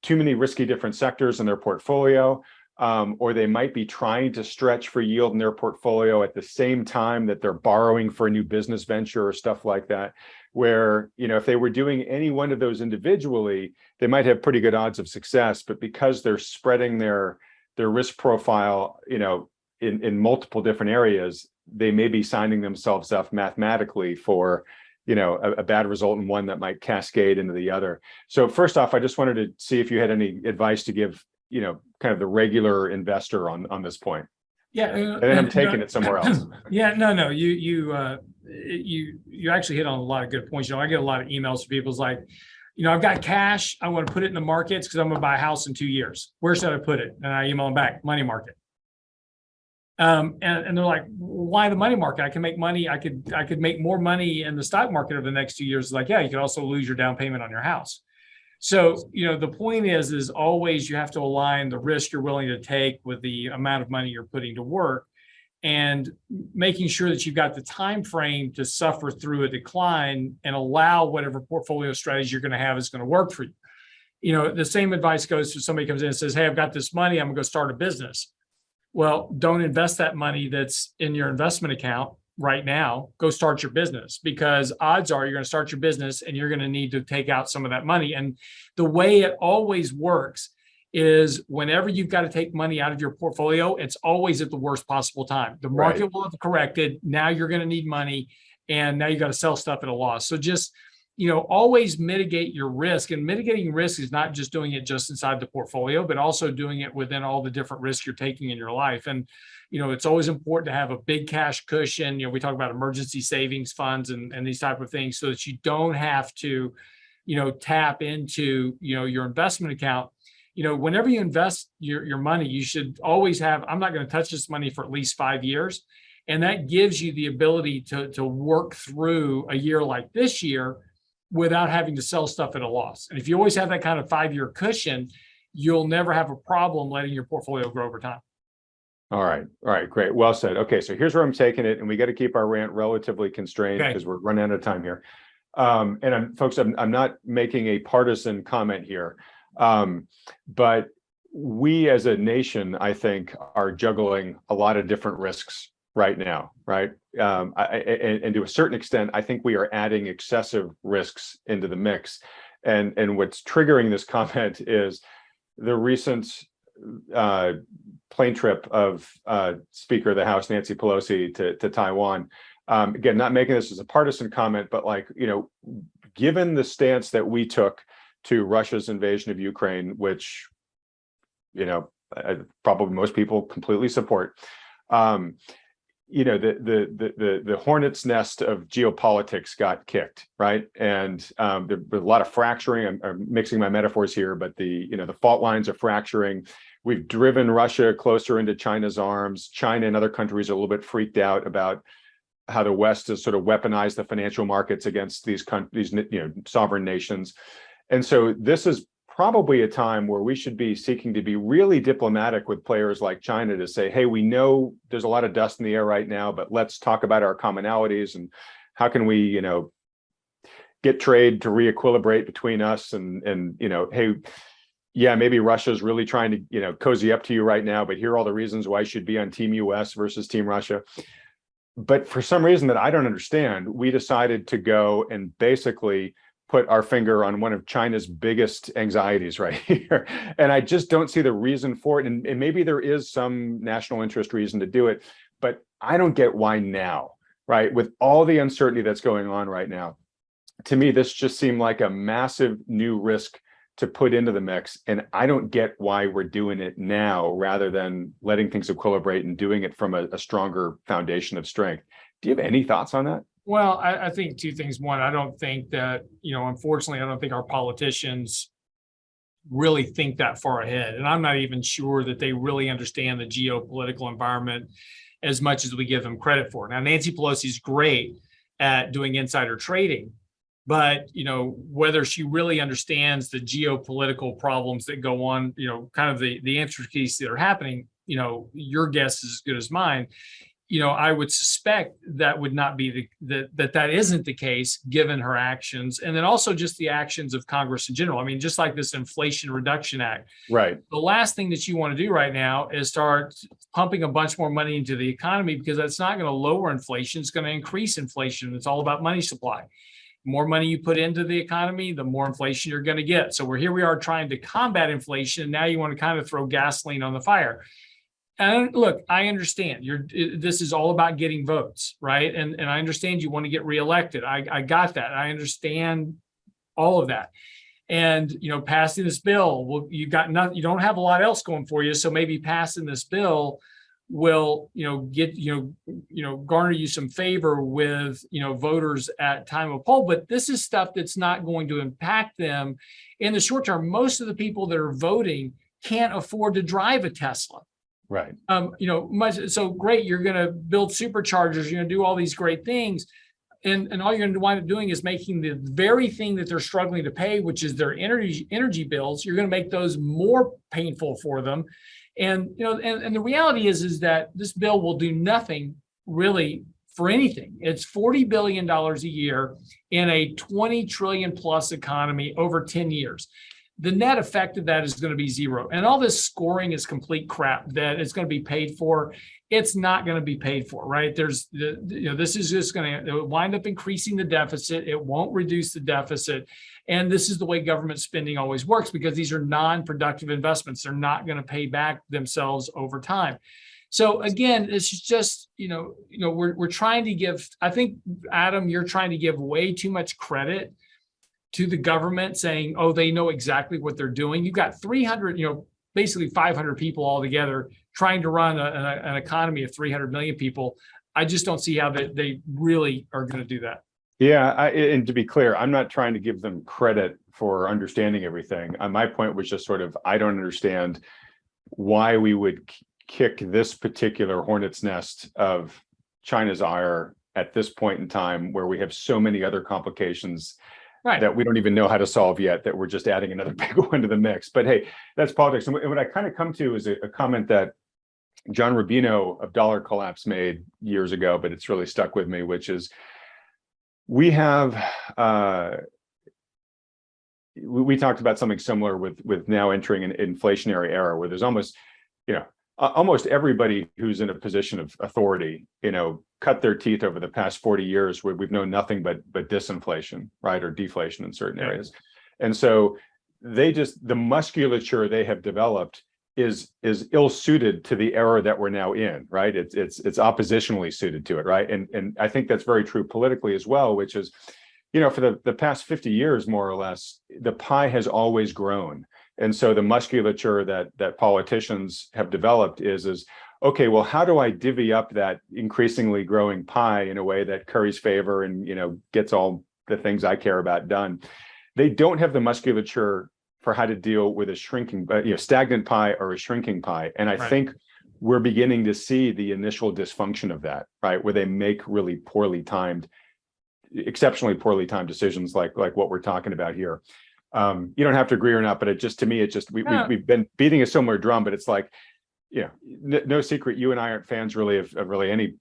Speaker 2: too many risky different sectors in their portfolio, or they might be trying to stretch for yield in their portfolio at the same time that they're borrowing for a new business venture or stuff like that, where, if they were doing any one of those individually, they might have pretty good odds of success, but because they're spreading their risk profile, in multiple different areas, they may be signing themselves up mathematically for, a bad result in one that might cascade into the other. So first off, I just wanted to see if you had any advice to give, kind of the regular investor on this point.
Speaker 1: Yeah,
Speaker 2: and then I'm taking it somewhere else.
Speaker 1: Yeah, no, you actually hit on a lot of good points. I get a lot of emails from people's like, I've got cash, I want to put it in the markets because I'm going to buy a house in 2 years. Where should I put it? And I email them back, money market. And they're like, why the money market? I can make money. I could make more money in the stock market over the next 2 years. Like, yeah, you could also lose your down payment on your house. So, the point is always you have to align the risk you're willing to take with the amount of money you're putting to work, and making sure that you've got the time frame to suffer through a decline and allow whatever portfolio strategy you're going to have is going to work for you. The same advice goes to somebody comes in and says, hey, I've got this money, I'm going to go start a business. Well, don't invest that money that's in your investment account right now. Go start your business, because odds are you're going to start your business and you're going to need to take out some of that money. And the way it always works is whenever you've got to take money out of your portfolio, it's always at the worst possible time. The market will have corrected. Now you're going to need money, and now you got to sell stuff at a loss. So just, always mitigate your risk. And mitigating risk is not just doing it just inside the portfolio, but also doing it within all the different risks you're taking in your life. And, it's always important to have a big cash cushion. We talk about emergency savings funds and these type of things, so that you don't have to, tap into, your investment account. Whenever you invest your money, you should always have, I'm not going to touch this money for at least 5 years. And that gives you the ability to work through a year like this year without having to sell stuff at a loss. And if you always have that kind of 5-year cushion, you'll never have a problem letting your portfolio grow over time.
Speaker 2: All right, great. Well said. Okay, so here's where I'm taking it, and we got to keep our rant relatively constrained because we're running out of time here. And folks, I'm not making a partisan comment here, but we as a nation, I think, are juggling a lot of different risks right now, right? And to a certain extent, I think we are adding excessive risks into the mix. And what's triggering this comment is the recent plane trip of Speaker of the House Nancy Pelosi to Taiwan. Again, not making this as a partisan comment, but given the stance that we took to Russia's invasion of Ukraine, which, probably most people completely support, the hornet's nest of geopolitics got kicked, right? And there was a lot of fracturing. I'm mixing my metaphors here, but the fault lines are fracturing. We've driven Russia closer into China's arms. China and other countries are a little bit freaked out about how the West has sort of weaponized the financial markets against these sovereign nations. And so this is probably a time where we should be seeking to be really diplomatic with players like China to say, hey, we know there's a lot of dust in the air right now, but let's talk about our commonalities and how can we, get trade to re-equilibrate between us and hey, yeah, maybe Russia's really trying to, cozy up to you right now, but here are all the reasons why I should be on Team US versus Team Russia. But for some reason that I don't understand, we decided to go and basically put our finger on one of China's biggest anxieties right here. And I just don't see the reason for it. And maybe there is some national interest reason to do it, but I don't get why now, right? With all the uncertainty that's going on right now, to me, this just seemed like a massive new risk to put into the mix. And I don't get why we're doing it now rather than letting things equilibrate and doing it from a stronger foundation of strength. Do you have any thoughts on that?
Speaker 1: Well, I think two things. One, I don't think that, unfortunately, I don't think our politicians really think that far ahead. And I'm not even sure that they really understand the geopolitical environment as much as we give them credit for. Now, Nancy Pelosi's great at doing insider trading, but, whether she really understands the geopolitical problems that go on, kind of the intricacies that are happening, your guess is as good as mine. I would suspect that would not be that isn't the case given her actions, and then also just the actions of Congress in general. I mean, just like this Inflation Reduction Act.
Speaker 2: Right.
Speaker 1: The last thing that you want to do right now is start pumping a bunch more money into the economy, because that's not going to lower inflation. It's going to increase inflation. It's all about money supply. The more money you put into the economy, the more inflation you're going to get. So we are trying to combat inflation, and now you want to kind of throw gasoline on the fire. And look, I understand this is all about getting votes, right? And I understand you want to get reelected. I got that. I understand all of that. And passing this bill, well, you got nothing. You don't have a lot else going for you. So maybe passing this bill will, get garner you some favor with voters at time of poll. But this is stuff that's not going to impact them in the short term. Most of the people that are voting can't afford to drive a Tesla.
Speaker 2: Right.
Speaker 1: So great. You're going to build superchargers. You're going to do all these great things. And all you're going to wind up doing is making the very thing that they're struggling to pay, which is their energy bills. You're going to make those more painful for them. And, and the reality is that this bill will do nothing really for anything. It's $40 billion a year in a 20 trillion plus economy over 10 years. The net effect of that is going to be zero. And all this scoring is complete crap that it's going to be paid for. It's not going to be paid for, right? This is just going to wind up increasing the deficit. It won't reduce the deficit. And this is the way government spending always works, because these are non-productive investments. They're not going to pay back themselves over time. So again, it's just, we're trying to give, I think, Adam, you're trying to give way too much credit to the government, saying, oh, they know exactly what they're doing. You've got 300, basically 500 people all together trying to run an economy of 300 million people. I just don't see how they really are going to do that.
Speaker 2: Yeah, and to be clear, I'm not trying to give them credit for understanding everything. My point was just sort of, I don't understand why we would kick this particular hornet's nest of China's ire at this point in time, where we have so many other complications that we don't even know how to solve yet, that we're just adding another big one to the mix. But hey, that's politics. And what I kind of come to is a comment that John Rubino of Dollar Collapse made years ago, but it's really stuck with me, which is, we have, we talked about something similar with now entering an inflationary era, where there's almost, almost everybody who's in a position of authority, cut their teeth over the past 40 years where we've known nothing but disinflation, right? Or deflation in certain areas. And so the musculature they have developed is ill-suited to the era that we're now in, right? It's oppositionally suited to it, right? And I think that's very true politically as well, which is, for the past 50 years, more or less, the pie has always grown. And so the musculature that politicians have developed is okay, well, how do I divvy up that increasingly growing pie in a way that curries favor and, gets all the things I care about done? They don't have the musculature for how to deal with a shrinking, stagnant pie or a shrinking pie. And I think we're beginning to see the initial dysfunction of that, right? Where they make really exceptionally poorly timed decisions like what we're talking about here. You don't have to agree or not, but to me, we've been beating a similar drum, but it's like, no secret, you and I aren't fans really of really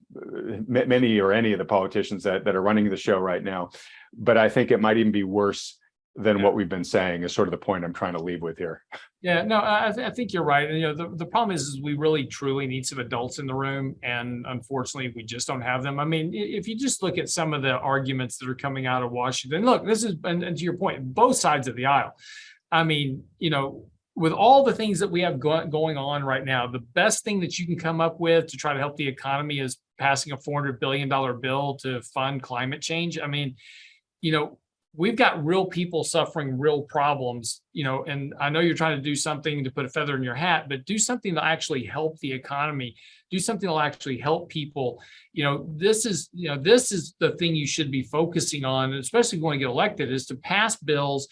Speaker 2: many or any of the politicians that are running the show right now. But I think it might even be worse than what we've been saying is sort of the point I'm trying to leave with here.
Speaker 1: Yeah, no, I think you're right. And, the problem is we really truly need some adults in the room. And unfortunately, we just don't have them. I mean, if you just look at some of the arguments that are coming out of Washington, look, this is, and to your point, both sides of the aisle. I mean, with all the things that we have going on right now, the best thing that you can come up with to try to help the economy is passing a $400 billion bill to fund climate change. I mean, we've got real people suffering real problems, and I know you're trying to do something to put a feather in your hat, but do something to actually help the economy, do something that will actually help people. This is the thing you should be focusing on, especially if you want to get elected, is to pass bills,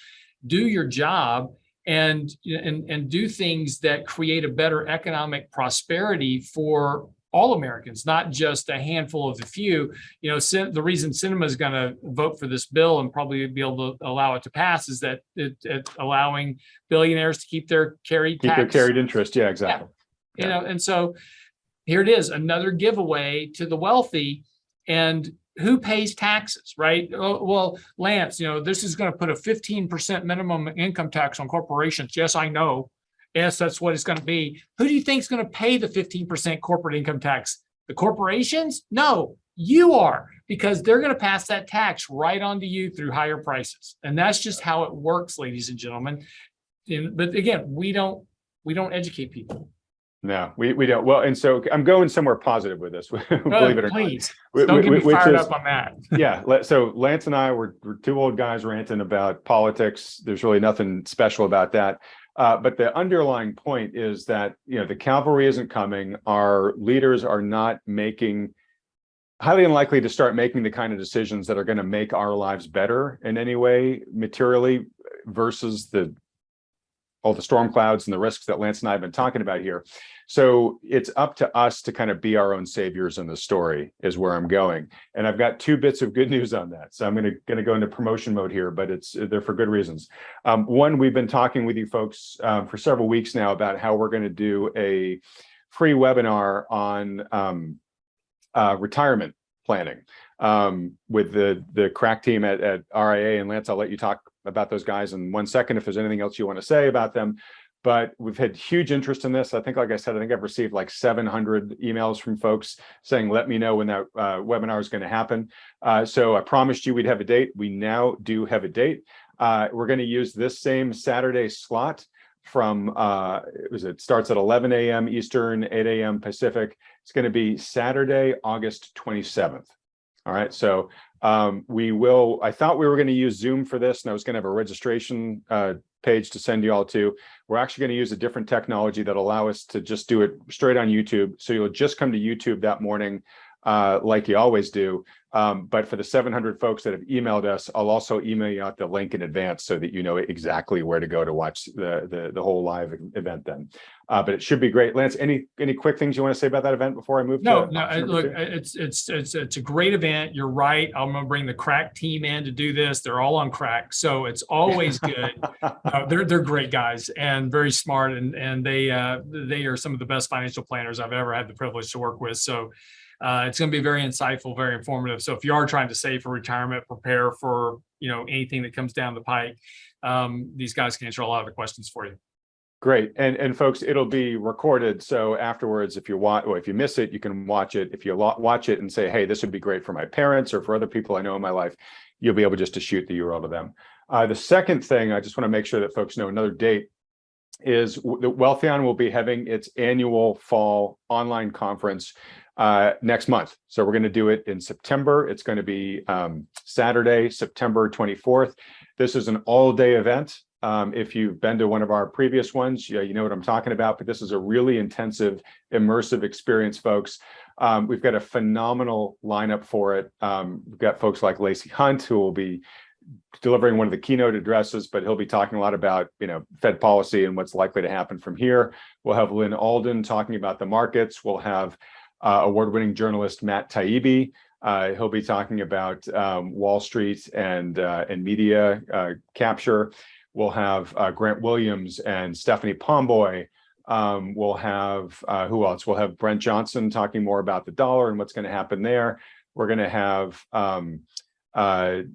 Speaker 1: do your job, and do things that create a better economic prosperity for all Americans, not just a handful of the few. The reason Sinema is going to vote for this bill and probably be able to allow it to pass is that it's allowing billionaires to keep their carried
Speaker 2: interest. Yeah, exactly.
Speaker 1: Yeah. And so here it is, another giveaway to the wealthy. And who pays taxes, right? Oh, well, Lance, this is going to put a 15% minimum income tax on corporations. Yes, I know. Yes, that's what it's going to be. Who do you think is going to pay the 15% corporate income tax? The corporations? No, you are, because they're going to pass that tax right on to you through higher prices. And that's just how it works, ladies and gentlemen. But again, we don't educate people.
Speaker 2: No, we don't. Well, and so I'm going somewhere positive with this. Believe it or
Speaker 1: please.
Speaker 2: not.
Speaker 1: Don't get me fired up on that.
Speaker 2: Yeah. So Lance and I we're two old guys ranting about politics. There's really nothing special about that. But the underlying point is that, the cavalry isn't coming. Our leaders are not highly unlikely to start making the kind of decisions that are going to make our lives better in any way materially versus all the storm clouds and the risks that Lance and I have been talking about here. So it's up to us to kind of be our own saviors in the story is where I'm going. And I've got two bits of good news on that. So I'm going to go into promotion mode here, but they're for good reasons. One, we've been talking with you folks for several weeks now about how we're going to do a free webinar on retirement planning with the crack team at RIA. And Lance, I'll let you talk about those guys in 1 second if there's anything else you want to say about them. But we've had huge interest in this. I think, like I said, I've received like 700 emails from folks saying, let me know when that webinar is going to happen. So I promised you we'd have a date. We now do have a date. We're going to use this same Saturday slot from, it starts at 11 a.m. Eastern, 8 a.m. Pacific. It's going to be Saturday, August 27th. All right. So I thought we were going to use Zoom for this, and I was going to have a registration page to send you all to. We're actually going to use a different technology that allow us to just do it straight on YouTube. So you'll just come to YouTube that morning, like you always do. But for the 700 folks that have emailed us, I'll also email you out the link in advance so that you know exactly where to go to watch the whole live event then. But it should be great. Lance, any quick things you want to say about that event before I move
Speaker 1: No,
Speaker 2: to
Speaker 1: look, it's a great event. You're right. I'm going to bring the crack team in to do this. They're all on crack, so it's always good. They're great guys and very smart, and they are some of the best financial planners I've ever had the privilege to work with. So it's going to be very insightful, very informative. So if you are trying to save for retirement, prepare for anything that comes down the pike, these guys can answer a lot of the questions for you.
Speaker 2: Great. And folks, it'll be recorded. So afterwards, if you miss it, you can watch it. If you watch it and say, hey, this would be great for my parents or for other people I know in my life, you'll be able just to shoot the URL to them. The second thing, I just want to make sure that folks know another date is the Wealthion will be having its annual fall online conference next month. So we're going to do it in September. It's going to be Saturday, September 24th. This is an all-day event. If you've been to one of our previous ones, you know what I'm talking about, but this is a really intensive, immersive experience, folks. We've got a phenomenal lineup for it. We've got folks like Lacey Hunt, who will be delivering one of the keynote addresses, but he'll be talking a lot about, Fed policy and what's likely to happen from here. We'll have Lynn Alden talking about the markets. We'll have award-winning journalist Matt Taibbi. He'll be talking about Wall Street and media capture. We'll have Grant Williams and Stephanie Pomboy. We'll have who else? We'll have Brent Johnson talking more about the dollar and what's going to happen there. We're going to have Alf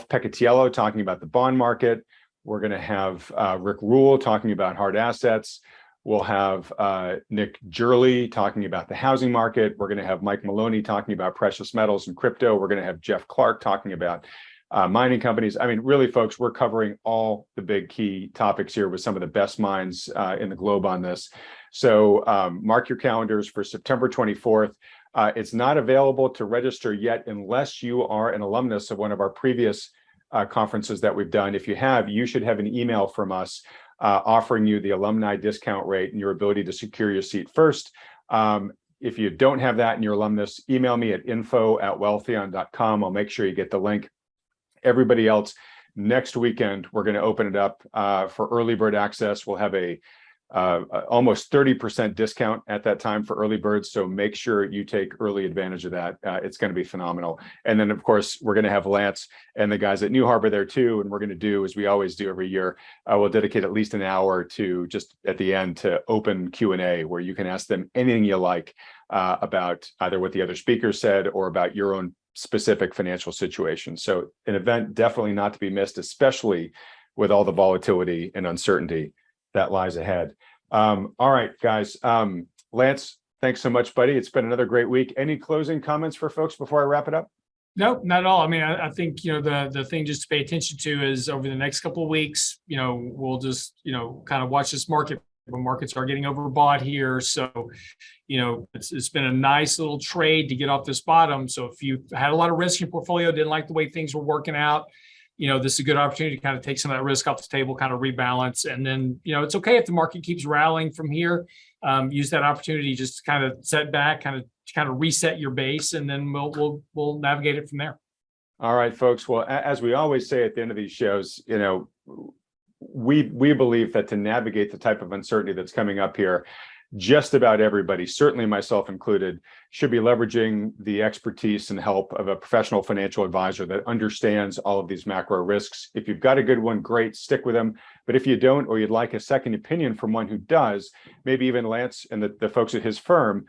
Speaker 2: Peccatiello talking about the bond market. We're going to have Rick Rule talking about hard assets. We'll have Nick Jurley talking about the housing market. We're going to have Mike Maloney talking about precious metals and crypto. We're going to have Jeff Clark talking about mining companies. I mean, really, folks, we're covering all the big key topics here with some of the best minds in the globe on this. So mark your calendars for September 24th. It's not available to register yet unless you are an alumnus of one of our previous conferences that we've done. If you have, you should have an email from us offering you the alumni discount rate and your ability to secure your seat first. If you don't have that in your alumnus, email me at info@wealthion.com. I'll make sure you get the link. Everybody else, next weekend, we're going to open it up for early bird access. We'll have a almost 30% discount at that time for early birds. So make sure you take early advantage of that. It's going to be phenomenal. And then, of course, we're going to have Lance and the guys at New Harbor there too. And we're going to do, as we always do every year, we'll dedicate at least an hour to just at the end to open Q&A, where you can ask them anything you like about either what the other speakers said or about your own specific financial situation. So an event definitely not to be missed, especially with all the volatility and uncertainty that lies ahead. All right, guys. Lance, thanks so much, buddy. It's been another great week. Any closing comments for folks before I wrap it up?
Speaker 1: No, not at all. I mean, I think, the thing just to pay attention to is over the next couple of weeks, we'll just, kind of watch this market. The markets are getting overbought here. So, it's been a nice little trade to get off this bottom. So if you had a lot of risk in your portfolio, didn't like the way things were working out, this is a good opportunity to kind of take some of that risk off the table, kind of rebalance. And then, it's okay if the market keeps rallying from here. Use that opportunity just to kind of set back, kind of reset your base, and then we'll navigate it from there.
Speaker 2: All right, folks. Well, as we always say at the end of these shows, we believe that to navigate the type of uncertainty that's coming up here, just about everybody, certainly myself included, should be leveraging the expertise and help of a professional financial advisor that understands all of these macro risks. If you've got a good one, great, stick with them. But if you don't, or you'd like a second opinion from one who does, maybe even Lance and the folks at his firm,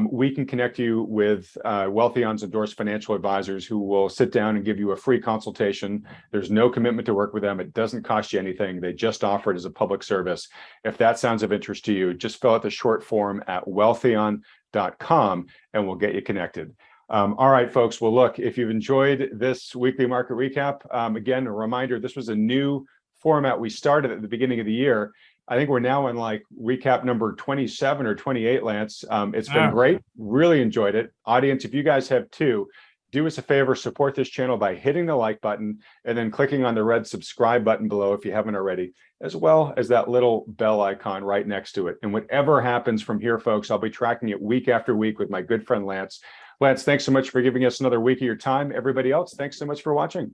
Speaker 2: we can connect you with Wealthion's endorsed financial advisors who will sit down and give you a free consultation. There's no commitment to work with them. It doesn't cost you anything. They just offer it as a public service. If that sounds of interest to you, just fill out the short form at wealthion.com and we'll get you connected. All right, folks. Well, look, if you've enjoyed this weekly market recap, again, a reminder, this was a new format we started at the beginning of the year. I think we're now in like recap number 27 or 28, Lance. It's been great. Really enjoyed it. Audience, if you guys have too, do us a favor, support this channel by hitting the like button and then clicking on the red subscribe button below if you haven't already, as well as that little bell icon right next to it. And whatever happens from here, folks, I'll be tracking it week after week with my good friend Lance. Lance, thanks so much for giving us another week of your time. Everybody else, thanks so much for watching.